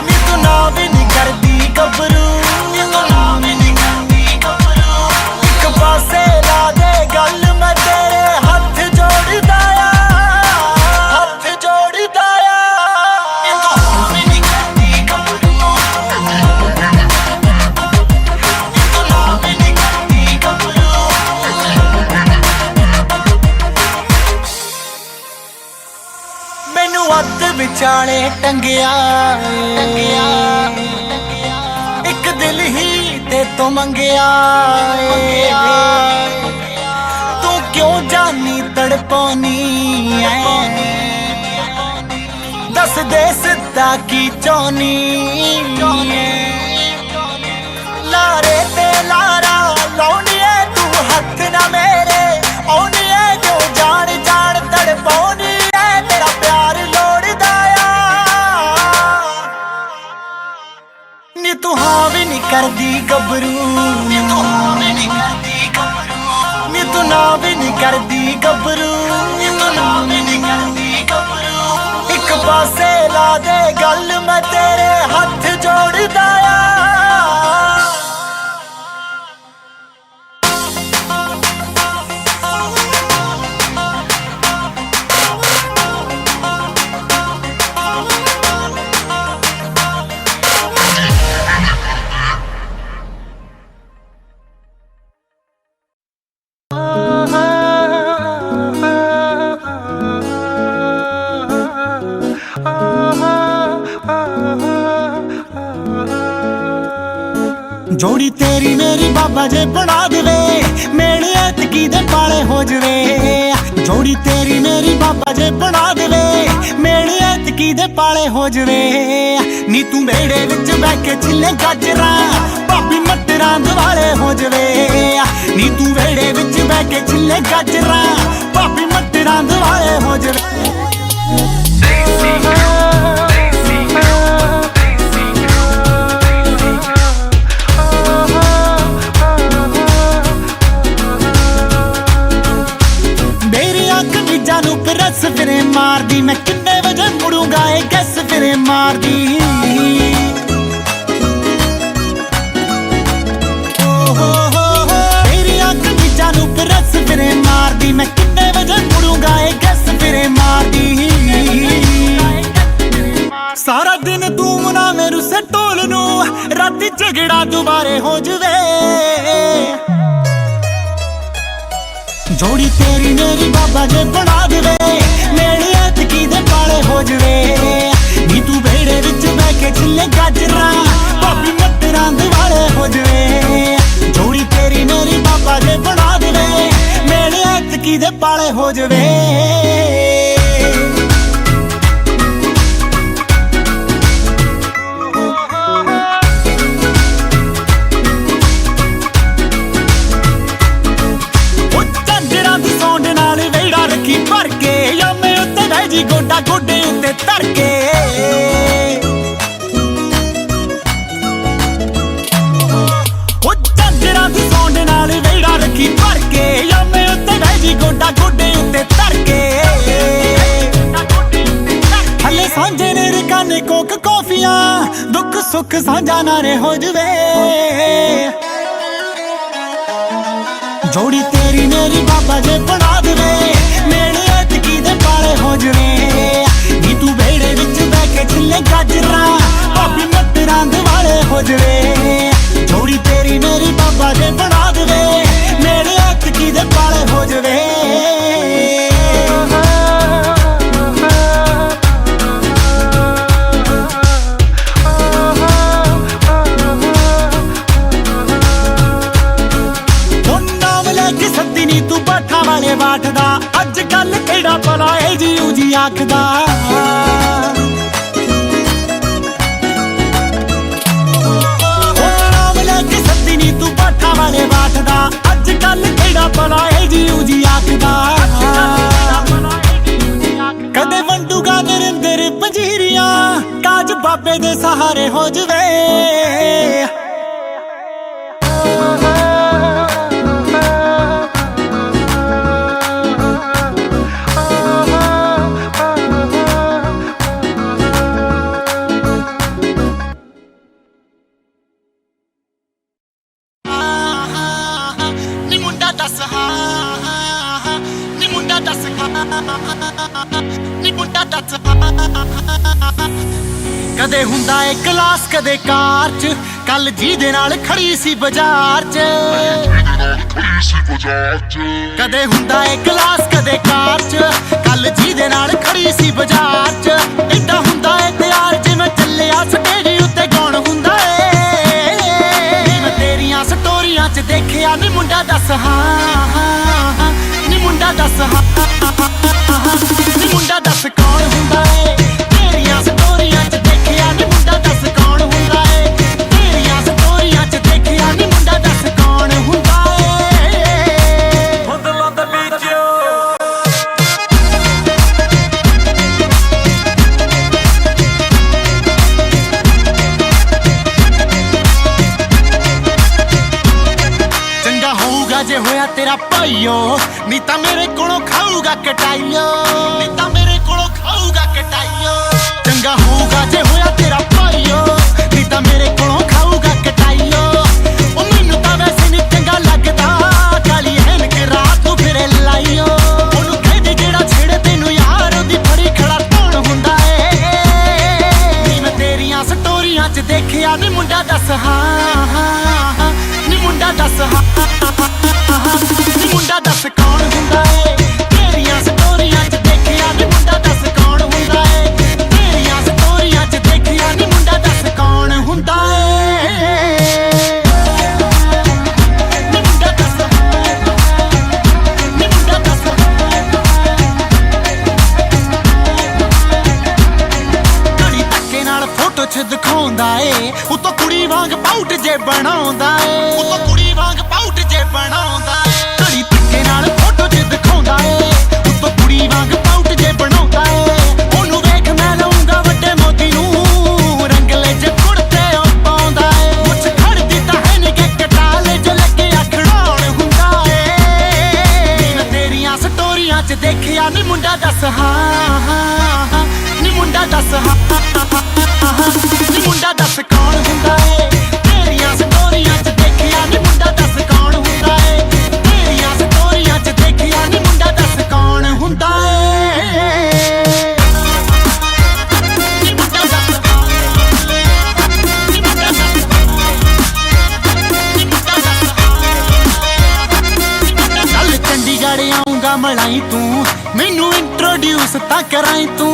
ਨੀ ਤੂੰ ਨਾ ਵੀ ਨਹੀਂ ਕਰਦੀ ਗੱਭਰੂ ਨੀ ਤੂੰ ਨਾ ਵੀ ਨਹੀਂ ਕਰਦੀ ਗੱਭਰੂ ਇੱਕ ਪਾਸੇ ਲਾ ਦੇ ਗੱਲ ਮੈਂ ਤੇਰੇ ਹੱਥ ਜੋੜਦਾ ਹੱਥ ਜੋੜਦਾ ਨੀ ਤੂੰ ਹਾਂ ਵੀ ਨਹੀਂ ਕਰਦੀ ਗੱਭਰੂ ਨੀ ਤੂੰ ਨਾ ਵੀ ਨਹੀਂ ਕਰਦੀ ਗੱਭਰੂ ਮੈਨੂੰ ਅੱਧ ਵਿਚਾਲੇ ਟੰਗਿਆ ਇੱਕ ਦਿਲ ਹੀ ਤੇ ਤੋਂ ਮੰਗਿਆ ਤੂੰ ਕਿਉਂ ਜਾਨੀ ਤੜਪਾਉਣੀ ਐ ਦੱਸ ਦੇ ਸਿੱਧਾ ਕੀ ਚਾਹੁੰਨੀ ਲਾਰੇ ਤੇ ਲਾਰਾ ਲਾਉਣੀ ਐ ਤੂੰ ਹੱਥ ਨਾ ਮੇਰੇ ਆਉਣੀ ਐ ਜੋ ਜਾਣ ਜਾਣ ਤੜਪਾਉਣੀ ਨੀ ਤੂੰ ਹਾਂ ਵੀ ਨਹੀਂ ਕਰਦੀ ਗੱਭਰੂ ਨੀ ਤੂੰ ਹਾਂ ਵੀ ਨਹੀਂ ਕਰਦੀ ਗੱਭਰੂ ਨੀ ਤੂੰ ਨਾ ਵੀ ਨਹੀਂ ਕਰਦੀ ਗੱਭਰੂ ਨੀ ਤੂੰ ਨਾ ਵੀ ਨਹੀਂ ਕਰਦੀ ਗੱਭਰੂ ਇੱਕ ਪਾਸੇ ਲਾ ਦੇ ਗੱਲ ਮੈਂ ਤੇਰੇ ਹੱਥ ਜੋੜਦਾ जोड़ी तेरी मेरी बाबा जे बना देवे मेरे ऐतकी दे पाले हो जवे। जोड़ी तेरी मेरी बाबा जे बना देवे मेरे ऐतकी दे पाले हो जवे। नी तू मेरे विच बैठ के चिल्ले गाजरा भाभी मट ਮਟਰਾਂ ਦੁਆਲੇ ਹੋ ਜਵੇ ਨੀ ਤੂੰ ਵੇੜੇ ਵਿੱਚ ਬਹਿ ਕੇ ਛਿੱਲੇ ਗਾਜਰਾਂ ਭਾਬੀ ਮਟਰਾਂ ਦੁਆਲੇ ਹੋ ਜਵੇ ਨੂੰ ਪ੍ਰੈਸ ਫਿਰੇ ਮਾਰਦੀ ਮੈਂ ਕਿੰਨੇ ਵਜੇ ਮੁੜੂੰਗਾ ਇਹ ਗੈਸ ਫਿਰੇ ਮਾਰਦੀ ਮੇਰੀ ਅੱਖ ਵਿੱਚਾਂ ਨੂੰ ਪ੍ਰੈਸ ਫਿਰੇ ਮਾਰਦੀ ਮੈਂ ਕਿੰਨੇ ਵਜੇ ਮੁੜੂੰਗਾ ਇਹ ਗੈਸ ਫਿਰੇ ਮਾਰਦੀ ਸਾਰਾ ਦਿਨ ਤੂੰ ਮਨਾ ਮੇਰੂ ਸੇ ਢੋਲ ਨੂੰ ਰਾਤੀ ਝਗੜਾ ਦੁਬਾਰੇ ਹੋ ਜਵੇ जोड़ी तेरी मेरी बाबा जे बना देवे मेरे ऐतकी दे पाले हो जवे नी तू बेड़े विच बह के छिले गाजरा भाभी मटरां दुआले हो जवे जोड़ी तेरी मेरी बाबा जे बना देवे मेरे ऐतकी दे पाले हो जवे ਭਰ ਕੇ ਯਾਮੇ ਉੱਤੇ ਬਹਿ ਜੀ ਗੋਡਾ ਗੋਡੇ ਉੱਤੇ ਧਰ ਕੇ ਉਹ ਝਾਂਜਰਾਂ ਦੀ ਸੌਂਡ ਨਾਲ ਵੇੜਾ ਰੱਖੀ ਭਰ ਕੇ ਯਾਮੇ ਉੱਤੇ ਬਹਿ ਜੀ ਗੋਡਾ ਗੋਡੇ ਉੱਤੇ ਧਰ ਕੇ ਹਲੇ ਸਾਂਝੇ ਨੇ ਰਕਾਨੇ ਕੋਕ ਕੌਫੀਆਂ ਦੁੱਖ ਸੁੱਖ ਸਾਂਝਾ ਨਾਰੇ ਹੋ ਜਵੇ जोड़ी तेरी मेरी बाबा जे बना देवे मेरे ऐतकी दे पाले हो जवे नी तू बेड़े विच बह के छिले गाजरा भाभी मटरां दुआले हो जवे जोड़ी तेरी मेरी बाबा जे बना देवे मेरे ऐतकी दे पाले हो जवे तू बाठा वाले बाठदा अज कल केड़ा भला ए जी उजी आखदा नाम लेके सद्दी नी तू बाठा वाले बाठदा अज कल केड़ा भला ए जी उजी आखदा कदे वंडूगा नरिंदर पंजीरियां काज बाबे दे सहारे हो जवे कदे हुंदा ए क्लास कदे कार च कल जी दे नाल खड़ी सी बाजार च कदे हुंदा ए क्लास कदे कार च कल जी दे नाल खड़ी सी बाजार च इदा हुंदा ए प्यार जिवें चलिया स्टेज उत्ते कौन हुंदा ए मैं तेरियां स्टोरियां च देखिया नी मुंडा दस हां नी मुंडा दस हां नी मुंडा दस कौन हुंदा ए तेरियां स्टोरियां च देखिया नी मुंडा दस कौन हुंदा ए तेरियां स्टोरियां च देखिया नी मुंडा दस कौन हुंदा ए बदलां दे बीच चंगा होऊगा जे होया तेरा भाईओ नी तां मेरे कोलों खाऊगा कटाईओ नी तां मेरे कोलों खाऊगा कटाईओ चंगा होऊगा जे होया तेरा भाईओ नी तां मेरे कोलों खाऊगा कटाईओ ओ मैनू तां वैसे नी चंगा लगदा काली ऐनक रात तू फिरे लाईओ ओनू कहदे जेड़ा छेड़े तैनू यार ओदी फड़ी खड़ा कौन हुंदा ए नी मैं तेरियां स्टोरियां च देखिया नी मुंडा दस हां नी मुंडा दस हां नी मुंडा दस कौन हुंदा ए तेरियां स्टोरियां च देखिया ਦਿਖਾਉਂਦਾ ਏ ਉਤੋਂ ਕੁੜੀ ਵਾਂਗ ਪਾਊਟ ਜੇ ਬਣਾਉਂਦਾ ਏ ਉਤੋਂ ਕੁੜੀ ਵਾਂਗ ਪਾਊਟ ਜੇ ਬਣਾਉਂਦਾ ਏ ਘੜੀ ਧੱਕੇ ਨਾਲ ਫੋਟੋ ਜੇ ਦਿਖਾਉਂਦਾ ਏ ਉਤੋਂ ਕੁੜੀ ਵਾਂਗ ਪਾਊਟ ਜੇ ਬਣਾਉਂਦਾ ਏ ਉਹਨੂੰ ਵੇਖ ਮੈਂ ਲਾਉਂਗਾ ਵੱਡੇ ਮੋਤੀ ਨੂੰ ਰੰਗਲੇ ਜੇ ਕੁੜਤੇ ਉਹ ਪਾਉਂਦਾ ਏ ਮੁੱਛ ਖੜਦੀ ਤਾਂ ਹੈ ਨੀ ਕਿ ਕਟਾਲੇ ਜੇ ਲੱਗੇ ਖੜਾਉਣ ਹੁੰਦਾ ਏ ਮੈਂ ਤੇਰੀਆਂ ਸਟੋਰੀਆਂ 'ਚ ਦੇਖਿਆ ਨੀ ਮੁੰਡਾ ਦੱਸ ਹਾਂ ਨੀ ਮੁੰਡਾ ਦੱਸ ਹਾਂ ਨੀ ਮੁੰਡਾ ਦੱਸ ਕੌਣ ਹੁੰਦਾ ਏ ਤੇਰੀਆਂ ਸਟੋਰੀਆਂ 'ਚ ਦੇਖਿਆ ਨੀ ਮੁੰਡਾ ਦੱਸ ਕੌਣ ਹੁੰਦਾ ਏ ਤੇਰੀਆਂ ਸਟੋਰੀਆਂ 'ਚ ਦੇਖਿਆ ਨੀ ਮੁੰਡਾ ਦੱਸ ਕੌਣ ਹੁੰਦਾ ਏ ਨੀ ਮੁੰਡਾ ਦੱਸ ਨੀ ਮੁੰਡਾ ਦੱਸ ਨੀ ਮੁੰਡਾ ਦੱਸ ਚੱਲ ਚੰਡੀਗੜ੍ਹ ਆਉਂਗਾ ਮਲਾਈ ਤੂੰ ਮੈਨੂੰ ਇੰਟਰੋਡਿਊਸ ਤਾਂ ਕਰਾਈ ਤੂੰ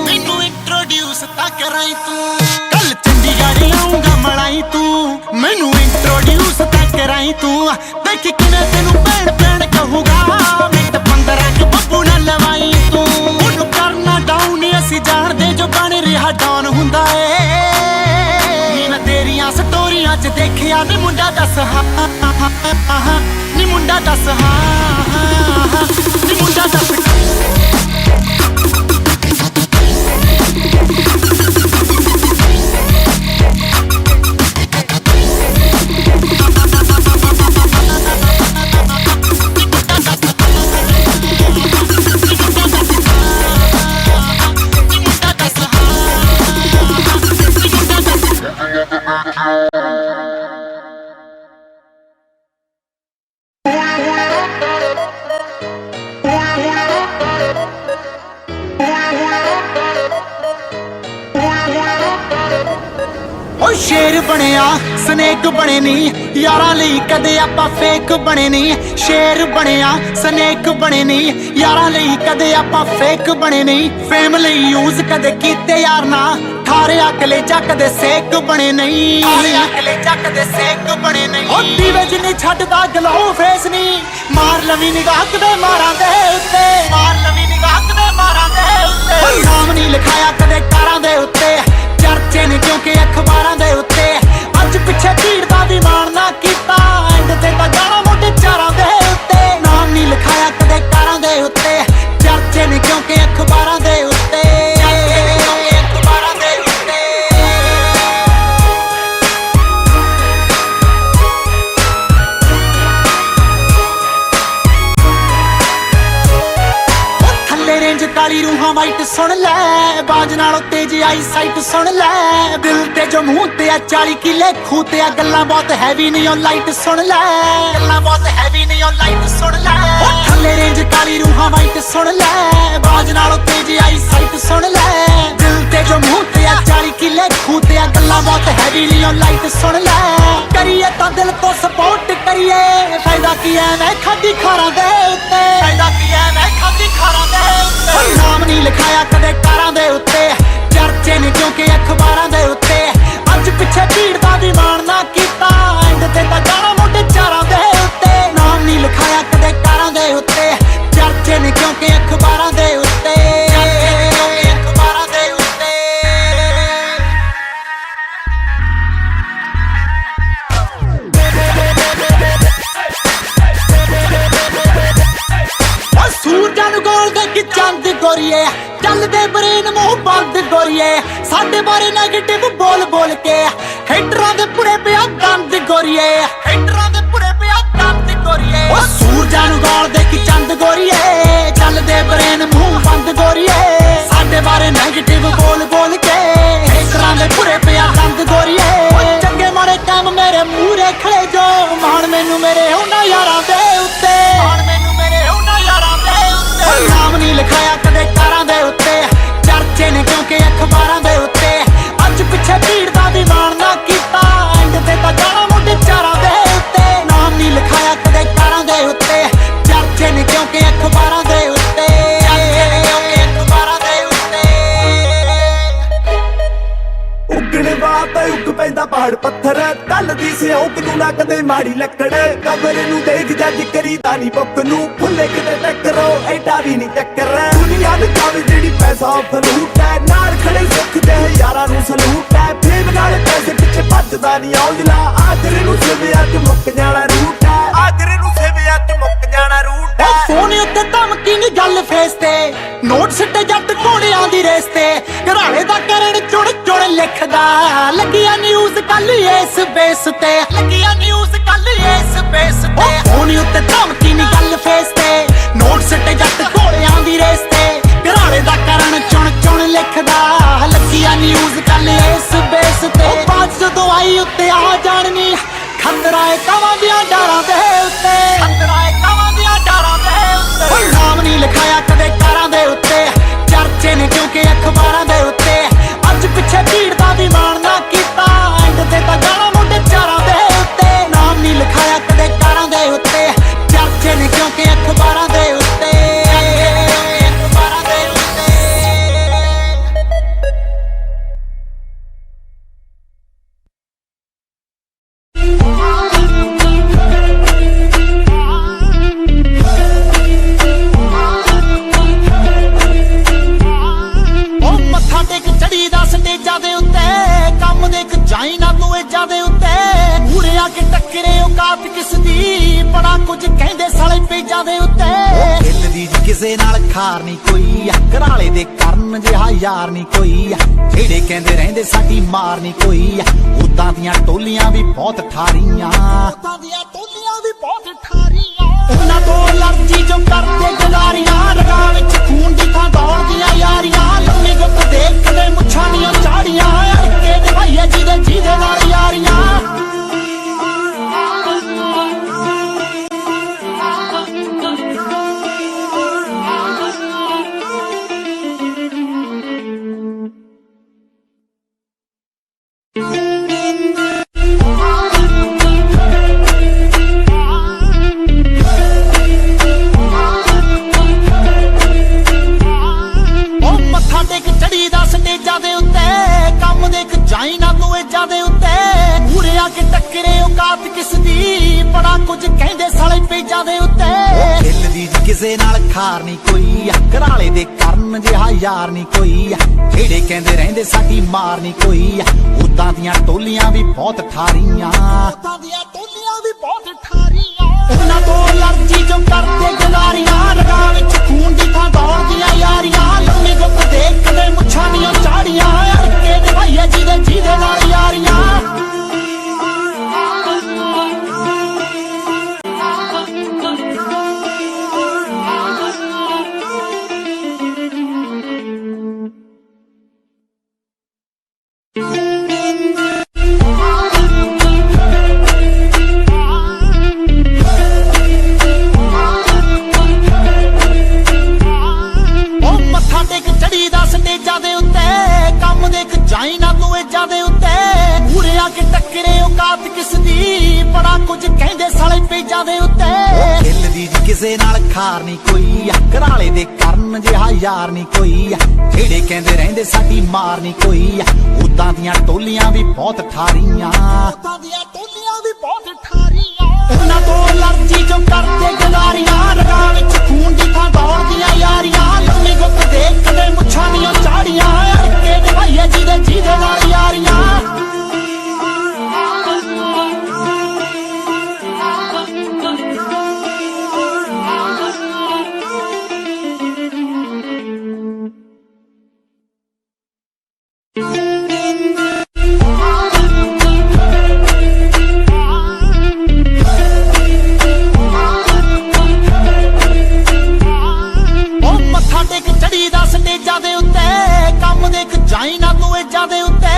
ਮੈਨੂੰ ਇੰਟਰੋਡਿਊਸ ਤਾਂ ਕਰਾਈ ਤੂੰ ਕੱਲ ਚੰਡੀਗੜ੍ਹ ਆਉਂਗਾ ਮਲਾਈ ਤੂੰ ਮੈਨੂੰ ਇੰਟਰੋਡਿਊਸ ਤਾਂ ਕਰਾਈ ਤੂੰ ਦੇਖ ਕਿਵੇਂ ਤੈਨੂੰ ਭੈਣ ਭੈਣ ਕਹੂਗਾ ਮਿੰਟ 15 ਕਿ ਬੱਬੂ ਨਾ ਲਵਾਈ ਤੂੰ ਉਹਨੂੰ ਕਰਨਾ ਡਾਊਨ ਅਸੀਂ ਜਾਣਦੇ ਜੋ ਬਣ ਰਿਹਾ ਡਾਊਨ ਹੁੰਦਾ ਏ ਨੀ ਮੈਂ ਤੇਰੀਆਂ ਸਟੋਰੀਆਂ 'ਚ ਦੇਖਿਆ ਨੀ ਮੁੰਡਾ ਦੱਸ ਹਾਂ ਨੀ ਮੁੰਡਾ ਦੱਸ ਹਾਂ ਨੀ ਮੁੰਡਾ ਦੱਸ ਸ਼ੇਰ ਬਣਿਆ ਸਨੇਕ ਬਣੇ ਨੀ ਯਾਰਾਂ ਲਈ ਕਦੇ ਆਪਾਂ ਫੇਕ ਬਣੇ ਨੀ ਸ਼ੇਰ ਬਣਿਆ ਸਨੇਕ ਬਣੇ ਨੀ ਯਾਰਾਂ ਲਈ ਕਦੇ ਆਪਾਂ ਫੇਕ ਬਣੇ ਨੀ ਫੇਮ ਲਈ ਯੂਜ਼ ਕਦੇ ਕੀਤੇ ਯਾਰ ਨਾ ਠਾਰਿਆ ਕਲੇਜਾ ਕਦੇ ਸੇਕ ਬਣੇ ਨਹੀਂ ਠਾਰਿਆ ਕਲੇਜਾ ਕਦੇ ਸੇਕ ਬਣੇ ਨਹੀਂ ਉਹ ਦੀਵੇ ਜਿੰਨੀ ਛੱਡਦਾ ਗਲੋ ਫੇਸ ਨੀ ਮਾਰ ਲਵੀ ਨਿਗਾਹ ਕਦੇ ਮਾਰਾਂ ਦੇ ਉੱਤੇ ਮਾਰ ਲਵੀ ਨਿਗਾਹ ਕਦੇ ਮਾਰਾਂ ਦੇ ਉੱਤੇ ਨਾਮ ਨਹੀਂ ਲਿਖਾਇਆ ਕਦੇ ਕਾਰਾਂ ਦੇ ਉੱਤੇ ਚਰਚੇ ਨੇ ਕਿਉਂਕਿ ਅਖਬਾਰਾਂ ਦੇ ਉੱਤੇ ਅੱਜ ਪਿੱਛੇ ਭੀੜ ਦਾ ਵੀ ਮਾਣ ਨਾ ਕੀਤਾ ਐਂਡ ਤੇ ਤਾਂ ਜਾਣਾ ਮੋਢੇ ਚਾਰਾਂ ਦੇ ਉੱਤੇ ਨਾਮ ਨਹੀਂ ਲਿਖਾਇਆ ਕਦੇ ਕਾਰਾਂ ਦੇ ਉੱਤੇ ਚਰਚੇ ਨੇ ਕਿਉਂਕਿ ਅਖਬਾਰਾਂ ਦੇ ਉੱਤੇ ਅਖਬਾਰਾਂ ਦੇ ਉੱਤੇ ਥੱਲੇ ਰੇਂਜ ਕਾਲੀ ਰੂਹਾਂ ਵਾਈਟ ਸੁਣ ਲੈ ਬਾਜ ਨਾਲੋਂ ਤੇਜ਼ ਆਈ ਸਾਈਟ ਸੁਣ ਲੈ ਦਿਲ ਤੇ ਜੋ ਮੂੰਹ ਤੇ ਆ 40 ਕਿਲੇ ਖੂਹ ਤੇ ਆ ਗੱਲਾਂ ਬਹੁਤ ਹੈਵੀ ਨਹੀਂ ਉਹ ਲਾਈਟ ਸੁਣ ਲੈ ਗੱਲਾਂ ਬਹੁਤ ਹੈਵੀ ਨਹੀਂ ਉਹ ਲਾਈਟ ਸੁਣ ਲੈ ਥੱਲੇ ਰੇਂਜ ਕਾਲੀ ਰੂਹਾਂ ਵਾਈਟ ਸੁਣ ਲੈ ਬਾਜ ਨਾਲੋਂ ਤੇਜ਼ ਆਈ ਸਾਈਟ ਸੁਣ ਲੈ ਦਿਲ ਤੇ ਜੋ ਮੂੰਹ ਤੇ ਆ 40 ਕਿਲੇ ਖੂਹ ਤੇ ਆ ਗੱਲਾਂ ਬਹੁਤ ਹੈਵੀ ਨਹੀਂ ਉਹ ਲਾਈਟ ਸੁਣ ਲੈ ਕਰੀਏ ਤਾਂ ਦਿਲ ਤੋਂ ਸਪੋਰਟ ਕਰੀਏ ਫਾਇਦਾ ਕੀ ਐ ਮੈਂ ਖਾਦੀ ਖਾਰਾਂ ਦੇ ਉੱਤੇ ਫਾਇਦਾ ਕੀ ਐ ਮੈਂ ਖਾਦੀ ਖਾਰਾਂ ਦੇ ਉੱਤੇ ਨਾਮ ਨਹੀਂ ਲਿਖਾਇਆ ਕਦੇ ਕਾਰਾਂ ਦੇ ਉੱਤੇ ਚਰਚੇ ਨੇ ਕਿਉਂਕਿ ਅਖਬਾਰਾਂ ਦੇ ਉੱਤੇ ਅੱਜ ਪਿੱਛੇ ਭੀੜ ਦਾ ਵੀ ਮਾਣ ਨਾ ਕੀਤਾ ਐਂਡ ਤੇ ਤਾਂ ਜਾਣਾ ਮੋਢੇ ਚਾਰਾਂ ਦੇ ਉੱਤੇ ਨਾਮ ਨਹੀਂ ਲਿਖਾਇਆ ਕਦੇ ਕਾਰਾਂ ਦੇ ਉੱਤੇ ਚਰਚੇ ਨੇ ਕਿਉਂਕਿ ਅਖਬਾਰਾਂ ਦੇ ਉੱਤੇ ਅਖਬਾਰਾਂ ਦੇ ਉੱਤੇ ਸੂਰਜਾਂ ਨੂੰ ਗੋਲ ਦੇ ਕਿ ਚੰਦ ਗੋਰੀਏ ਚੱਲਦੇ ਬਰੇਨ ਮੂੰਹ ਬੰਦ ਗੋਰੀਏ ਸਾਡੇ ਬਾਰੇ ਨੈਗੇਟਿਵ ਬੋਲ ਬੋਲ ਕੇ ਹੈਟਰਾਂ ਦੇ ਪੁੜੇ ਪਿਆ ਦੰਦ ਗੋਰੀਏ ਹੈਟਰਾਂ ਦੇ ਪੁੜੇ ਪਿਆ ਦੰਦ ਗੋਰੀਏ ਉਹ ਸੂਰਜਾਂ ਨੂੰ ਗੋਲ ਦੇ ਕਿ ਚੰਦ ਗੋਰੀਏ ਚੱਲਦੇ ਬਰੇਨ ਮੂੰਹ ਬੰਦ ਗੋਰੀਏ ਸਾਡੇ ਬਾਰੇ ਨੈਗੇਟਿਵ ਬੋਲ ਬੋਲ ਕੇ ਹੈਟਰਾਂ ਦੇ ਪੁੜੇ ਪਿਆ ਦੰਦ ਗੋਰੀਏ ਚੰਗੇ ਮਾੜੇ ਕੰਮ ਮੇਰੇ ਮੂਹਰੇ ਖੜੇ ਜੋ ਮਾਣ ਮੈਨੂੰ ਮੇਰੇ ਉਹਨਾਂ ਯਾਰਾਂ ਦੇ ਉੱਤੇ ਮਾਣ ਮੈਨੂੰ ਮੇਰੇ ਉਹਨਾਂ ਯਾਰਾਂ ਦੇ ਉੱਤੇ ਨਾਮ ਨਹੀਂ ਲਿਖਾਇਆ ਕਦੇ ਕਾਰਾਂ ਦੇ ਉੱਤੇ ਚਰਚੇ ਨੇ ਕਿਉਂਕਿ ਅਖਬਾਰਾਂ ਦੇ ਉੱਤੇ ਅੱਜ ਪਿੱਛੇ ਭੀੜ ਦਾ ਵੀ ਮਾਣ ਨਾ ਕੀਤਾ ਐਂਡ ਤੇ ਤਾਂ ਜਾਣਾ ਮੋਢੇ ਚਾਰਾਂ ਦੇ ਉੱਤੇ ਨਾਮ ਨਹੀਂ ਲਿਖਾਇਆ ਕਦੇ ਕਾਰਾਂ ਦੇ ਉੱਤੇ ਚਰਚੇ ਨੇ ਕਿਉਂਕਿ ਅਖਬਾਰਾਂ ਦੇ ਉੱਤੇ ਅਖਬਾਰਾਂ ਦੇ ਉੱਤੇ ਉੱਗਣ ਵਾਪੇ ਉੱਗ ਪੈਂਦਾ ਪਹਾੜ ਪੱਥਰ ਕੱਲ ਦੀ ਸਿਉਂਕ ਨੂੰ ਨਾ ਕਦੇ ਮਾੜੀ ਲੱਕੜ ਕਬਰ ਨੂੰ ਦੇਖ ਜੱਜ ਕਰੀਦਾ ਨੀ ਬੁੱਕ ਨੂੰ ਭੁੱਲੇ ਕਿਤੇ ਟੱਕਰੋ ਐਡਾ ਵੀ ਨੀ ਚੱਕਰ ਦੁਨੀਆ ਦੇ ਕਾਵੇ ਜਿਹੜੀ ਪੈਸਾ ਫਲੂਟ ਹੈ ਨਾਲ ਖੜੇ ਸੁੱਖ ਦੇ ਯਾਰਾਂ ਨੂੰ ਸਲੂਟ ਹੈ ਘੋੜਿਆਂ ਦੀ ਰੇਸ ਤੇ ਘਰਾਲੇ ਦਾ ਕਰਨ ਚੁਣ ਚੁਣ ਲਿਖਦਾ ਲੱਗਿਆ ਨਿਊਜ਼ ਕੱਲ ਇਸ ਬੇਸ ਤੇ ਲੱਗਿਆ ਨਿਊਜ਼ ਕੱਲ ਇਸ ਬੇਸ ਤੇ ਫੋਨ ਉੱਤੇ ਧਮਕੀ ਨਹੀਂ ਗੱਲ ਫੇਸ ਤੇ ਨੋਟ ਸੱਟੇ ਜੱਟ ਘੋੜਿਆਂ ਦੀ ਰੇਸ ਤੇ ਘਰਾਲੇ ਦਾ ਕਰਨ ਚੁਣ ਚੁਣ ਲਿਖਦਾ ਲੱਗਿਆ ਨਿਊਜ਼ ਕੱਲ ਇਸ ਬੇਸ ਤੇ ਬਾਤ ਜਦੋਂ ਆਈ ਉੱਤੇ ਆ ਜਾਣਨੀ ਖਤਰਾ ਏ ਕਾਵਾਂ ਦੀਆਂ ਡਾਰਾਂ ਦੇ ਉੱਤੇ ਖਤਰਾ ਏ ਕਾਵਾਂ ਦੀਆਂ ਡਾਰਾਂ ਦੇ ਉੱਤੇ ਨਾਮ ਨਹੀਂ ਲਿਖਾਇਆ ਕਦੇ ਕਾਰਾਂ ਦੇ ਉੱਤੇ ਚਰਚੇ ਨੇ ਕਿਉਂਕਿ ਅਖਬਾਰਾਂ ਦੇ ਉੱਤੇ ਅੱਜ ਪਿੱਛੇ ਭੀੜ ਦਾ ਵੀ ਮਾਣ ਨਾ ਕੀਤਾ ਐਂਡ ਤੇ ਤਾਂ ਗਾਲਾਂ ਮੁੰਡੇ ਚਾਰਾਂ ਦੇ ਉੱਤੇ ਨਾਮ ਨਹੀਂ ਲਿਖਾਇਆ ਕਦੇ ਕਾਰਾਂ ਦੇ ਉੱਤੇ ਚਰਚੇ ਨੇ ਕਿਉਂਕਿ ਅਖਬਾਰਾਂ ਦੇ ਉੱਤੇ ਅਖਬਾਰਾਂ ਦੇ ਉੱਤੇ ਚੜੀ ਦਾ ਸਟੇਜਾਂ ਦੇ ਉੱਤੇ ਕੰਮ ਦੇਖ ਜਾਈ ਨਾ ਤੂੰ ਏਜਾਂ ਦੇ ਉੱਤੇ ਪੂਰੇ ਆ ਕੇ ਟੱਕਰੇ ਔਕਾਤ ਕਿਸ ਦੀ ਬੜਾ ਕੁਝ ਕਹਿੰਦੇ ਸਾਲੇ ਪੇਜਾਂ ਦੇ ਉੱਤੇ ਦਿਲ ਦੀ ਕਿਸੇ ਨਾਲ ਖਾਰ ਨਹੀਂ ਕੋਈ ਘਰਾਲੇ ਦੇ ਕਰਨ ਜਿਹਾ ਯਾਰ ਨਹੀਂ ਕੋਈ ਜਿਹੜੇ ਕਹਿੰਦੇ ਰਹਿੰਦੇ ਸਾਡੀ ਮਾਰ ਨਹੀਂ ਕੋਈ ਉਦਾਂ ਦੀਆਂ ਟੋਲੀਆਂ ਵੀ ਬਹੁਤ ਠਾਰੀਆਂ ਉਦਾਂ ਦੀਆਂ ਟੋਲੀਆਂ ਵੀ ਬਹੁਤ ਠਾਰੀਆਂ ਉਹਨਾਂ ਤੋਂ ਲੜਜੀ ਜੋ ਕਰਦੇ ਗਦਾਰੀਆਂ ਰਗਾਂ ਵਿੱਚ ਖੂਨ ਦੀ ਥਾਂ ਦੌੜਦੀਆਂ ਯਾਰੀਆਂ ਲੰਮੀ ਗੁੱਤ ਦੇਖ ਕਦੇ ਮੁੱਛਾਂ ਦੀਆਂ ਚਾੜੀਆਂ ਅੜਕੇ ਨਿਭਾਈਏ ਜਿਹਦੇ ਨਾਲ ਯਾਰੀਆਂ ਚੜੀ ਦਾ ਸਟੇਜਾਂ ਦੇ ਉੱਤੇ ਕੰਮ ਦੇਖ ਜਾਈ ਨਾ ਤੂੰ ਏਜਾਂ ਦੇ ਉੱਤੇ ਪੂਰੇ ਆ ਕੇ ਟੱਕਰੇ ਔਕਾਤ ਕਿਸ ਦੀ ਬੜਾ ਕੁਝ ਕਹਿੰਦੇ ਸਾਲੇ ਪੇਜਾਂ ਦੇ ਉੱਤੇ ਦਿਲ ਦੀ ਕਿਸੇ ਨਾਲ ਖਾਰ ਨਹੀਂ ਕੋਈ ਘਰਾਲੇ ਦੇ ਕਰਨ ਜਿਹਾ ਯਾਰ ਨਹੀਂ ਕੋਈ ਜਿਹੜੇ ਕਹਿੰਦੇ ਰਹਿੰਦੇ ਸਾਡੀ ਮਾਰ ਨਹੀਂ ਕੋਈ ਉਦਾਂ ਦੀਆਂ ਟੋਲੀਆਂ ਵੀ ਬਹੁਤ ਠਾਰੀਆਂ ਉਦਾਂ ਦੀਆਂ ਟੋਲੀਆਂ ਵੀ ਬਹੁਤ ਠਾਰੀਆਂ ਉਹਨਾਂ ਤੋਂ ਲੜਜੀ ਜੋ ਕਰਦੇ ਗਦਾਰੀਆਂ ਰਗਾਂ ਵਿੱਚ ਖੂਨ ਦੀ ਥਾਂ ਦੌੜਦੀਆਂ ਯਾਰੀਆਂ ਲੰਮੀ ਗੁੱਤ ਦੇਖ ਕਦੇ ਮੁੱਛਾਂ ਦੀਆਂ ਚਾੜੀਆਂ ਅੜਕੇ ਨਿਭਾਈਏ ਜਿਹਦੇ ਨਾਲ ਯਾਰੀਆਂ ਚੜੀ ਦਾ ਸਟੇਜਾਂ ਦੇ ਉੱਤੇ ਕੰਮ ਦੇਖ ਜਾਈ ਨਾ ਤੂੰ ਏਜਾਂ ਦੇ ਉੱਤੇ ਪੂਰੇ ਆ ਕੇ ਟੱਕਰੇ ਔਕਾਤ ਕਿਸ ਦੀ ਬੜਾ ਕੁਝ ਕਹਿੰਦੇ ਸਾਲੇ ਪੇਜਾਂ ਦੇ ਉੱਤੇ ਦਿਲ ਦੀ ਕਿਸੇ ਨਾਲ ਖਾਰ ਨਹੀਂ ਕੋਈ ਘਰਾਲੇ ਦੇ ਕਰਨ ਜਿਹਾ ਯਾਰ ਨਹੀਂ ਕੋਈ ਜਿਹੜੇ ਕਹਿੰਦੇ ਰਹਿੰਦੇ ਸਾਡੀ ਮਾਰ ਨਹੀਂ ਕੋਈ ਉਦਾਂ ਦੀਆਂ ਟੋਲੀਆਂ ਵੀ ਬਹੁਤ ਠਾਰੀਆਂ ਉਦਾਂ ਦੀਆਂ ਟੋਲੀਆਂ ਵੀ ਬਹੁਤ ਠਾਰੀਆਂ ਉਹਨਾਂ ਤੋਂ ਲੜਜੀ ਜੋ ਕਰਦੇ ਗਦਾਰੀਆਂ ਰਗਾਂ ਵਿੱਚ ਖੂਨ ਦੀ ਥਾਂ ਦੌੜਦੀਆਂ ਯਾਰੀਆਂ ਲੰਮੀ ਗੁੱਤ ਦੇਖ ਕਦੇ ਮੁੱਛਾਂ ਦੀਆਂ ਚਾੜੀਆਂ ਅੜਕੇ ਨਿਭਾਈਏ ਜਿਹਦੇ ਨਾਲ ਯਾਰੀਆਂ ਚੜੀ ਦਾ ਸਟੇਜਾਂ ਦੇ ਉੱਤੇ ਕੰਮ ਦੇਖ ਜਾਈ ਨਾ ਤੂੰ ਏਜਾਂ ਦੇ ਉੱਤੇ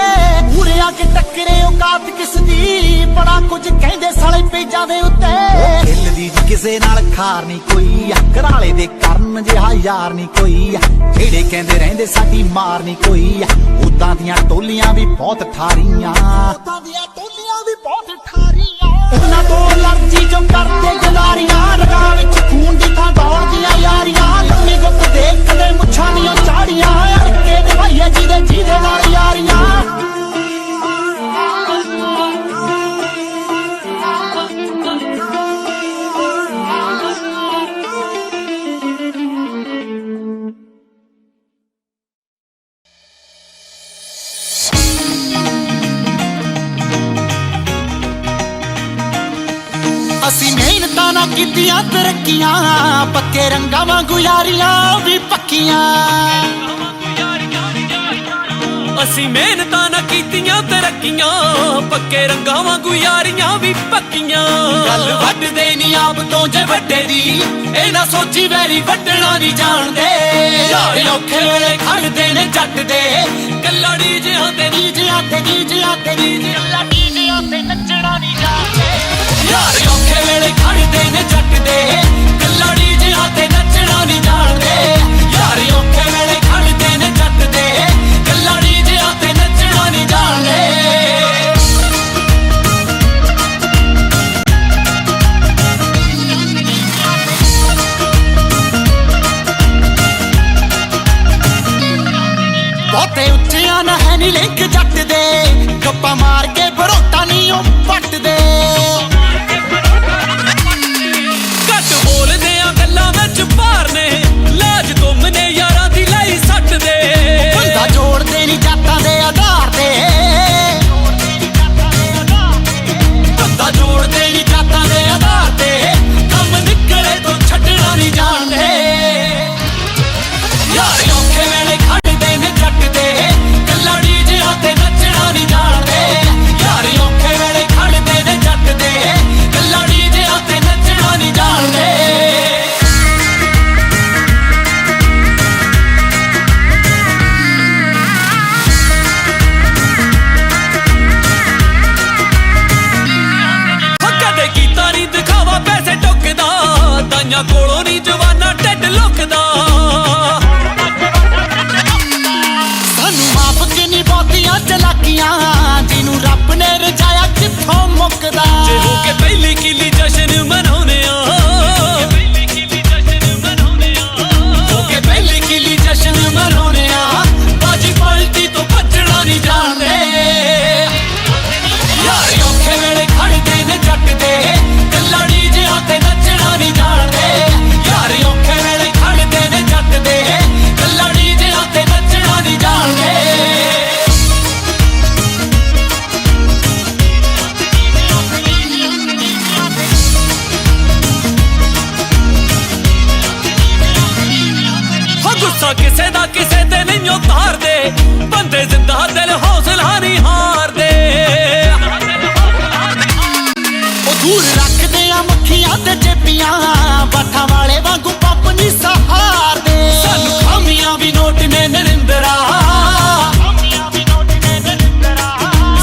ਪੂਰੇ ਆ ਕੇ ਟੱਕਰੇ ਔਕਾਤ ਕਿਸ ਦੀ ਬੜਾ ਕੁਝ ਕਹਿੰਦੇ ਸਾਲੇ ਪੇਜਾਂ ਦੇ ਉੱਤੇ ਦਿਲ ਦੀ ਕਿਸੇ ਨਾਲ ਖਾਰ ਨਹੀਂ ਕੋਈ ਘਰਾਲੇ ਦੇ ਕਰਨ ਜਿਹਾ ਯਾਰ ਨਹੀਂ ਕੋਈ ਜਿਹੜੇ ਕਹਿੰਦੇ ਰਹਿੰਦੇ ਸਾਡੀ ਮਾਰ ਨਹੀਂ ਕੋਈ ਉਦਾਂ ਦੀਆਂ ਟੋਲੀਆਂ ਵੀ ਬਹੁਤ ਠਾਰੀਆਂ ਉਦਾਂ ਦੀਆਂ ਟੋਲੀਆਂ ਵੀ ਬਹੁਤ ਠਾਰੀਆਂ ਉਹਨਾਂ ਤੋਂ ਲੜਜੀ ਜੋ ਕਰਦੇ ਗਦਾਰੀਆਂ ਰਗਾਂ ਵਿੱਚ ਖੂਨ ਦੀ ਥਾਂ ਦੌੜਦੀਆਂ ਯਾਰੀਆਂ ਲੰਮੀ ਗੁੱਤ ਦੇਖ ਕਦੇ ਮੁੱਛਾਂ ਦੀਆਂ ਚਾੜੀਆਂ ਅੜਕੇ ਨਿਭਾਈਏ ਜਿਹਦੇ ਨਾਲ ਯਾਰੀਆਂ ਅਸੀਂ ਮਿਹਨਤਾਂ ਨਾ ਕੀਤੀਆਂ ਤਰੱਕੀਆਂ ਪੱਕੇ ਰੰਗਾਂ ਵਾਂਗੂ ਯਾਰੀਆਂ ਵੀ ਪੱਕੀਆਂ ਅਸੀਂ ਮਿਹਨਤਾਂ ਨਾ ਕੀਤੀਆਂ ਤਰੱਕੀਆਂ, ਪੱਕੇ ਰੰਗਾਂ ਵਾਂਗੂ ਯਾਰੀਆਂ ਵੀ ਪੱਕੀਆਂ। ਗੱਲ ਵੱਢਦੇ ਨੀ ਆਪ ਤੋਂ ਜੇ ਵੱਡੇ ਦੀ, ਇਹ ਨਾ ਸੋਚੀ ਵੈਰੀ ਵੱਢਣਾ ਨਹੀਂ ਜਾਣਦੇ। ਯਾਰ ਔਖੇ ਵੇਲੇ ਖੜਦੇ ਨੇ ਜੱਟ ਦੇ, ਕੱਲਾ ਡੀਜਿਆਂ ਤੇ ਡੀਜਿਆਂ ਤੇ ਡੀਜਿਆਂ ਤੇ ਡੀਜਿਆਂ ਤੇ ਨੱਚਣਾ ਨਹੀਂ ਜਾਣਦੇ। ਯਾਰ ਔਖੇ ਵੇਲੇ ਖੜਦੇ ਨੇ ਜੱਟ ਦੇ, ਕੱਲਾ ਡੀਜਿਆਂ ਤੇ ਨੱਚਣਾ ਨਹੀਂ ਜਾਣਦੇ। ਯਾਰ ਔਖੇ ਵੇਲੇ ਖੜਦੇ ਨੇ ਜੱਟ ਦੇ, ਕੱਲਾ ਡੀਜਿਆਂ ਤੇ ਨੱਚਣਾ ਨਹੀਂ ਜਾਣਦੇ। ਬਹੁਤੇ ਉੱਚਿਆਂ ਨਾ ਹੈ ਨੀ ਲਿੰਕ ਜੱਟ ਦੇ, ਗੱਪਾਂ ਮਾਰ ਕੇ ਬਰੋਟਾ ਨਹੀਂ ਉਹ ਪੱਟਦੇ। ਘੱਟ ਬੋਲਦੇ ਆ ਗੱਲਾਂ ਵਿੱਚ ਭਾਰ ਨੇ, ਲਾਜ ਗੁੰਮ ਨੇ ਯਾਰਾਂ ਦੀ ਲਈ ਸੱਟ ਦੇ। ਬੰਦਾ ਜੋੜਦੇ ਨੀ ਜਾਤਾਂ ਦੇ ਆਧਾਰ ਤੇ, ਬੰਦਾ ਜੋੜਦੇ ਨੀ ਜਾਤਾਂ ਦੇ ਆਧਾਰ ਤੇ, ਕੰਮ ਨਿਕਲੇ ਤੋਂ ਛੱਡਣਾ ਨਹੀਂ ਜਾਣਦੇ। ਯਾਰ ਔਖੇ ਵੇਲੇ ਖੜਦੇ ਨੇ ਜੱਟ ਦੇ, ਕੱਲਾ ਡੀਜਿਆਂ ਤੇ ਨੱਚਣਾ ਨਹੀਂ ਜਾਣਦੇ। ਯਾਰ ਔਖੇ ਵੇਲੇ ਖੜਦੇ ਨੇ ਜੱਟ ਦੇ, ਕੱਲਾ ਡੀਜਿਆਂ ਤੇ ਨੱਚਣਾ ਨਹੀਂ ਜਾਣਦੇ। ਕਦੇ ਕੀਤਾ ਨਹੀਂ ਦਿਖਾਵਾ ਪੈਸੇ ਟੁੱਕਦਾ, ਤਾਈਆਂ ਕੋਲੋਂ ਨਹੀਂ ਜਵਾਨਾ ਢਿੱਡ ਲੁਕਦਾ। ਸਾਨੂੰ ਮਾਫ ਕਿੰਨੀ ਬਹੁਤੀਆਂ ਚਲਾਕੀਆਂ, ਜਿਹਨੂੰ ਰੱਬ ਨੇ ਰਜਾਇਆ ਕਿੱਥੋਂ ਮੁੱਕਦਾ। ਜੇ ਹੋ ਕੇ ਪਹਿਲੀ ਕਿਲੀ ਜਸ਼ਨ ਮਨਾਉਨੇ ਆ, ਹੋ ਕੇ ਪਹਿਲੀ ਕਿਲੀ ਜਸ਼ਨ ਮਨਾਉਨੇ ਆ, ਬਾਜੀ ਪਲਟੀ ਤੋਂ ਭੱਜਣਾ ਨਹੀਂ ਜਾਣਦੇ। ਯਾਰ ਔਖੇ ਵੇਲੇ ਖੜਦੇ ਨੇ ਜੱਟ ਦੇ, ਕੱਲਾ ਡੀਜਿਆਂ ਤੇ ਨੱਚਣਾ ਨਹੀਂ ਜਾਣਦੇ। ਯਾਰ ਔਖੇ ਵੇਲੇ ਖੜਦੇ ਨੇ ਜੱਟ ਦੇ, ਕੱਲਾ ਡੀਜਿਆਂ ਤੇ ਨੱਚਣਾ ਨਹੀਂ ਜਾਣਦੇ। ਹੋ ਗੁੱਸਾ ਕਿਸੇ ਦਾ ਕਿਸੇ ਤੇ ਨਹੀਂ ਉਤਾਰਦੇ, ਬੰਦੇ ਜ਼ਿੰਦਾ ਦਿਲ ਹੌਸਲਾ ਨਹੀਂ ਹਾਰਦੇ। ਉਹ ਦੂਰ ਰੱਖਦੇ ਆ ਮੱਖੀਆਂ ਤੇ ਚੇਪੀਆਂ, ਬਾਠਾਂ ਵਾਲੇ ਵਾਂਗੂ ਪੰਪ ਨਹੀਂ ਸਹਾਰਦੇ। ਸਾਨੂੰ ਖਾਮੀਆਂ ਵੀ ਨੋਟ ਨੇ ਨਰਿੰਦਰਾ,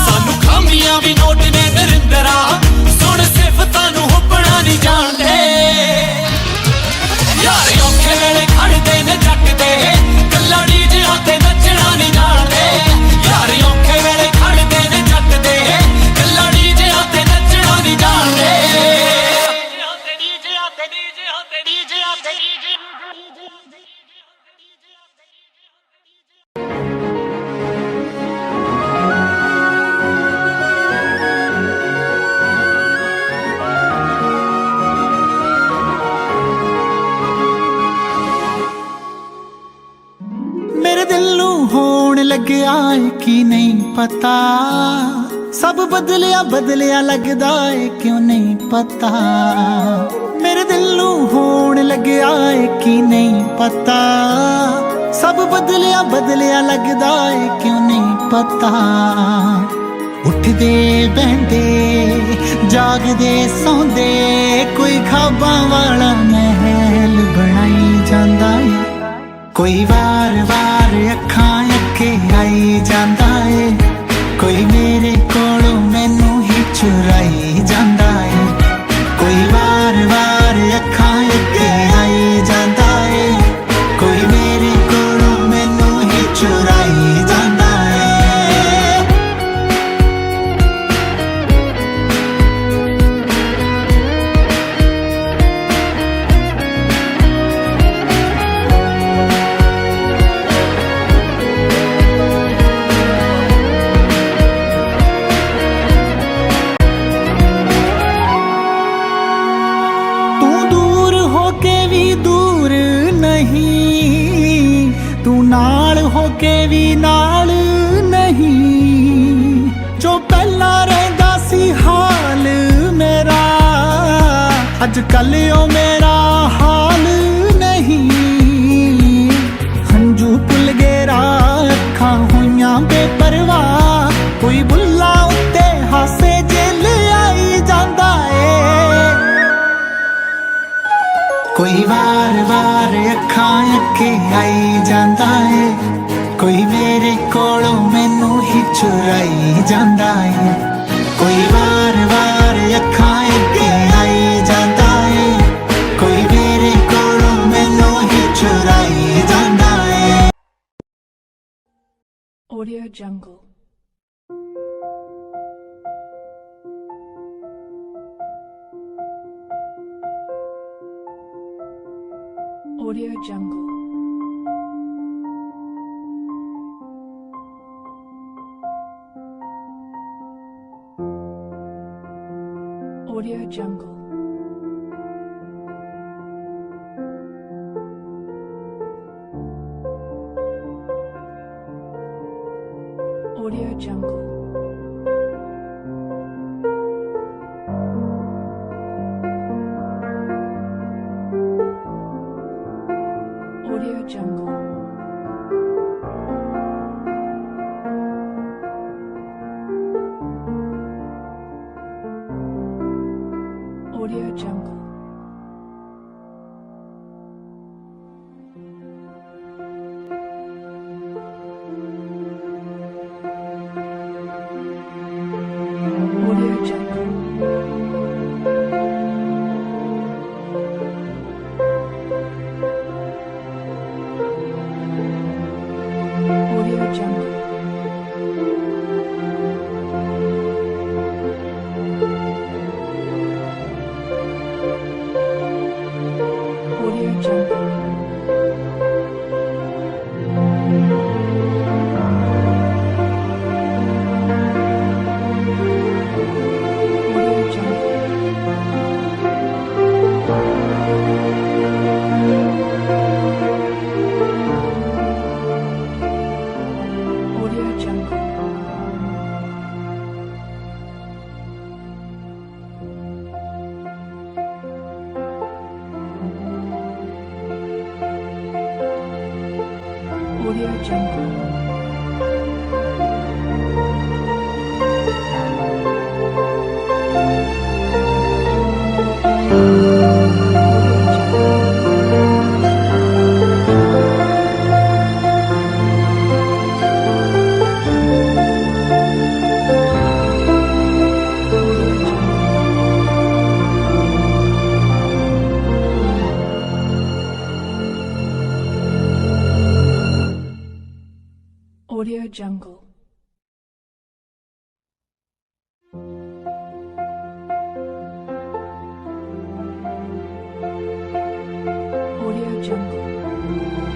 ਸਾਨੂੰ ਖਾਮੀਆਂ ਵੀ ਨੋਟ ਨੇ ਨਰਿੰਦਰਾ, ਸੁਣ ਸਿਫਤਾਂ ਨੂੰ ਹੁੱਬਣਾ ਨਹੀਂ ਜਾਣਦੇ। ਯਾਰ ਔਖੇ ਵੇਲੇ ਖੜਦੇ ਨੇ ਜੱਟ ਦੇ, ਕੱਲਾ ਡੀਜਿਆਂ ਤੇ ਨੱਚਣਾ ਨਹੀਂ ਜਾਣਦੇ। ਯਾਰ ਔਖੇ ਵੇਲੇ ਖੜਦੇ ਨੇ ਜੱਟ ਦੇ, ਕੱਲਾ ਡੀਜਿਆਂ ਤੇ ਨੱਚਣਾ ਨਹੀਂ ਜਾਣਦੇ। ਮੇਰੇ ਦਿਲ ਨੂੰ ਹੋਣ ਲੱਗਿਆ ਏ ਕੀ ਨਹੀਂ ਪਤਾ, ਸਭ ਬਦਲਿਆ ਬਦਲਿਆ ਲੱਗਦਾ ਏ ਕਿਉਂ ਨਹੀਂ ਪਤਾ। ਮੇਰੇ ਦਿਲ ਨੂੰ ਹੋਣ ਲੱਗਿਆ ਏ ਕੀ ਨਹੀਂ ਪਤਾ, ਸਭ ਬਦਲਿਆ ਬਦਲਿਆ ਲੱਗਦਾ ਏ ਕਿਉਂ ਨਹੀਂ ਪਤਾ। ਉੱਠਦੇ ਬਹਿੰਦੇ ਜਾਗਦੇ ਸੌਂਦੇ, ਕੋਈ ਖਾਬਾਂ ਵਾਲਾ ਮਹਿਲ ਬਣਾਈ ਜਾਂਦਾ ਏ, ਕੋਈ ਵਾਰ-ਵਾਰ ਅੱਖਾਂ ਅੱਗੇ ਆਈ ਜਾਂਦਾ ਏ, ਕੋਈ ਮੇਰੇ ਕੋਲੋਂ ਮੈਨੂੰ ਹੀ ਚੁਰਾਈ ਜਾਂਦਾ ਏ, ਕੋਈ ਵਾਰ-ਵਾਰ ਅੱਖਾਂ ਅੱਗੇ ਆਈ ਜਾਂਦਾ ਏ, ਕੋਈ ਮੇਰੇ ਕੋਲੋਂ ਮੈਨੂੰ ਹੀ ਚੁਰਾਈ ਜਾਂਦਾ ਏ। ਕੇ ਵੀ ਨਾਲ ਨਹੀਂ, ਜੋ ਪਹਿਲਾਂ ਰਹਿੰਦਾ ਸੀ ਹਾਲ ਮੇਰਾ, ਅੱਜ ਕੱਲ ਉਹ ਮੇਰਾ ਹਾਲ ਨਹੀਂ। ਹੰਝੂ ਭੁੱਲ ਗਏ ਅੱਖਾਂ ਹੋਈਆਂ ਬੇਪਰ वार वार अखां अगे आई जांदा है, कोई मेरे कोलों मैनू ही चुराई जांदा है। कोई वार वार अखां अगे आई जांदा है, कोई मेरे कोलों मैनू ही चुराई जांदा है। Audio Jungle. Audio Jungle. Audio Jungle. Audio Jungle. Audio Jungle. Audio Jungle. Audio Jungle. Audio Jungle. Audio Jungle. Audio Jungle. Audio Jungle. Audio Jungle. Audio Jungle. Audio Jungle.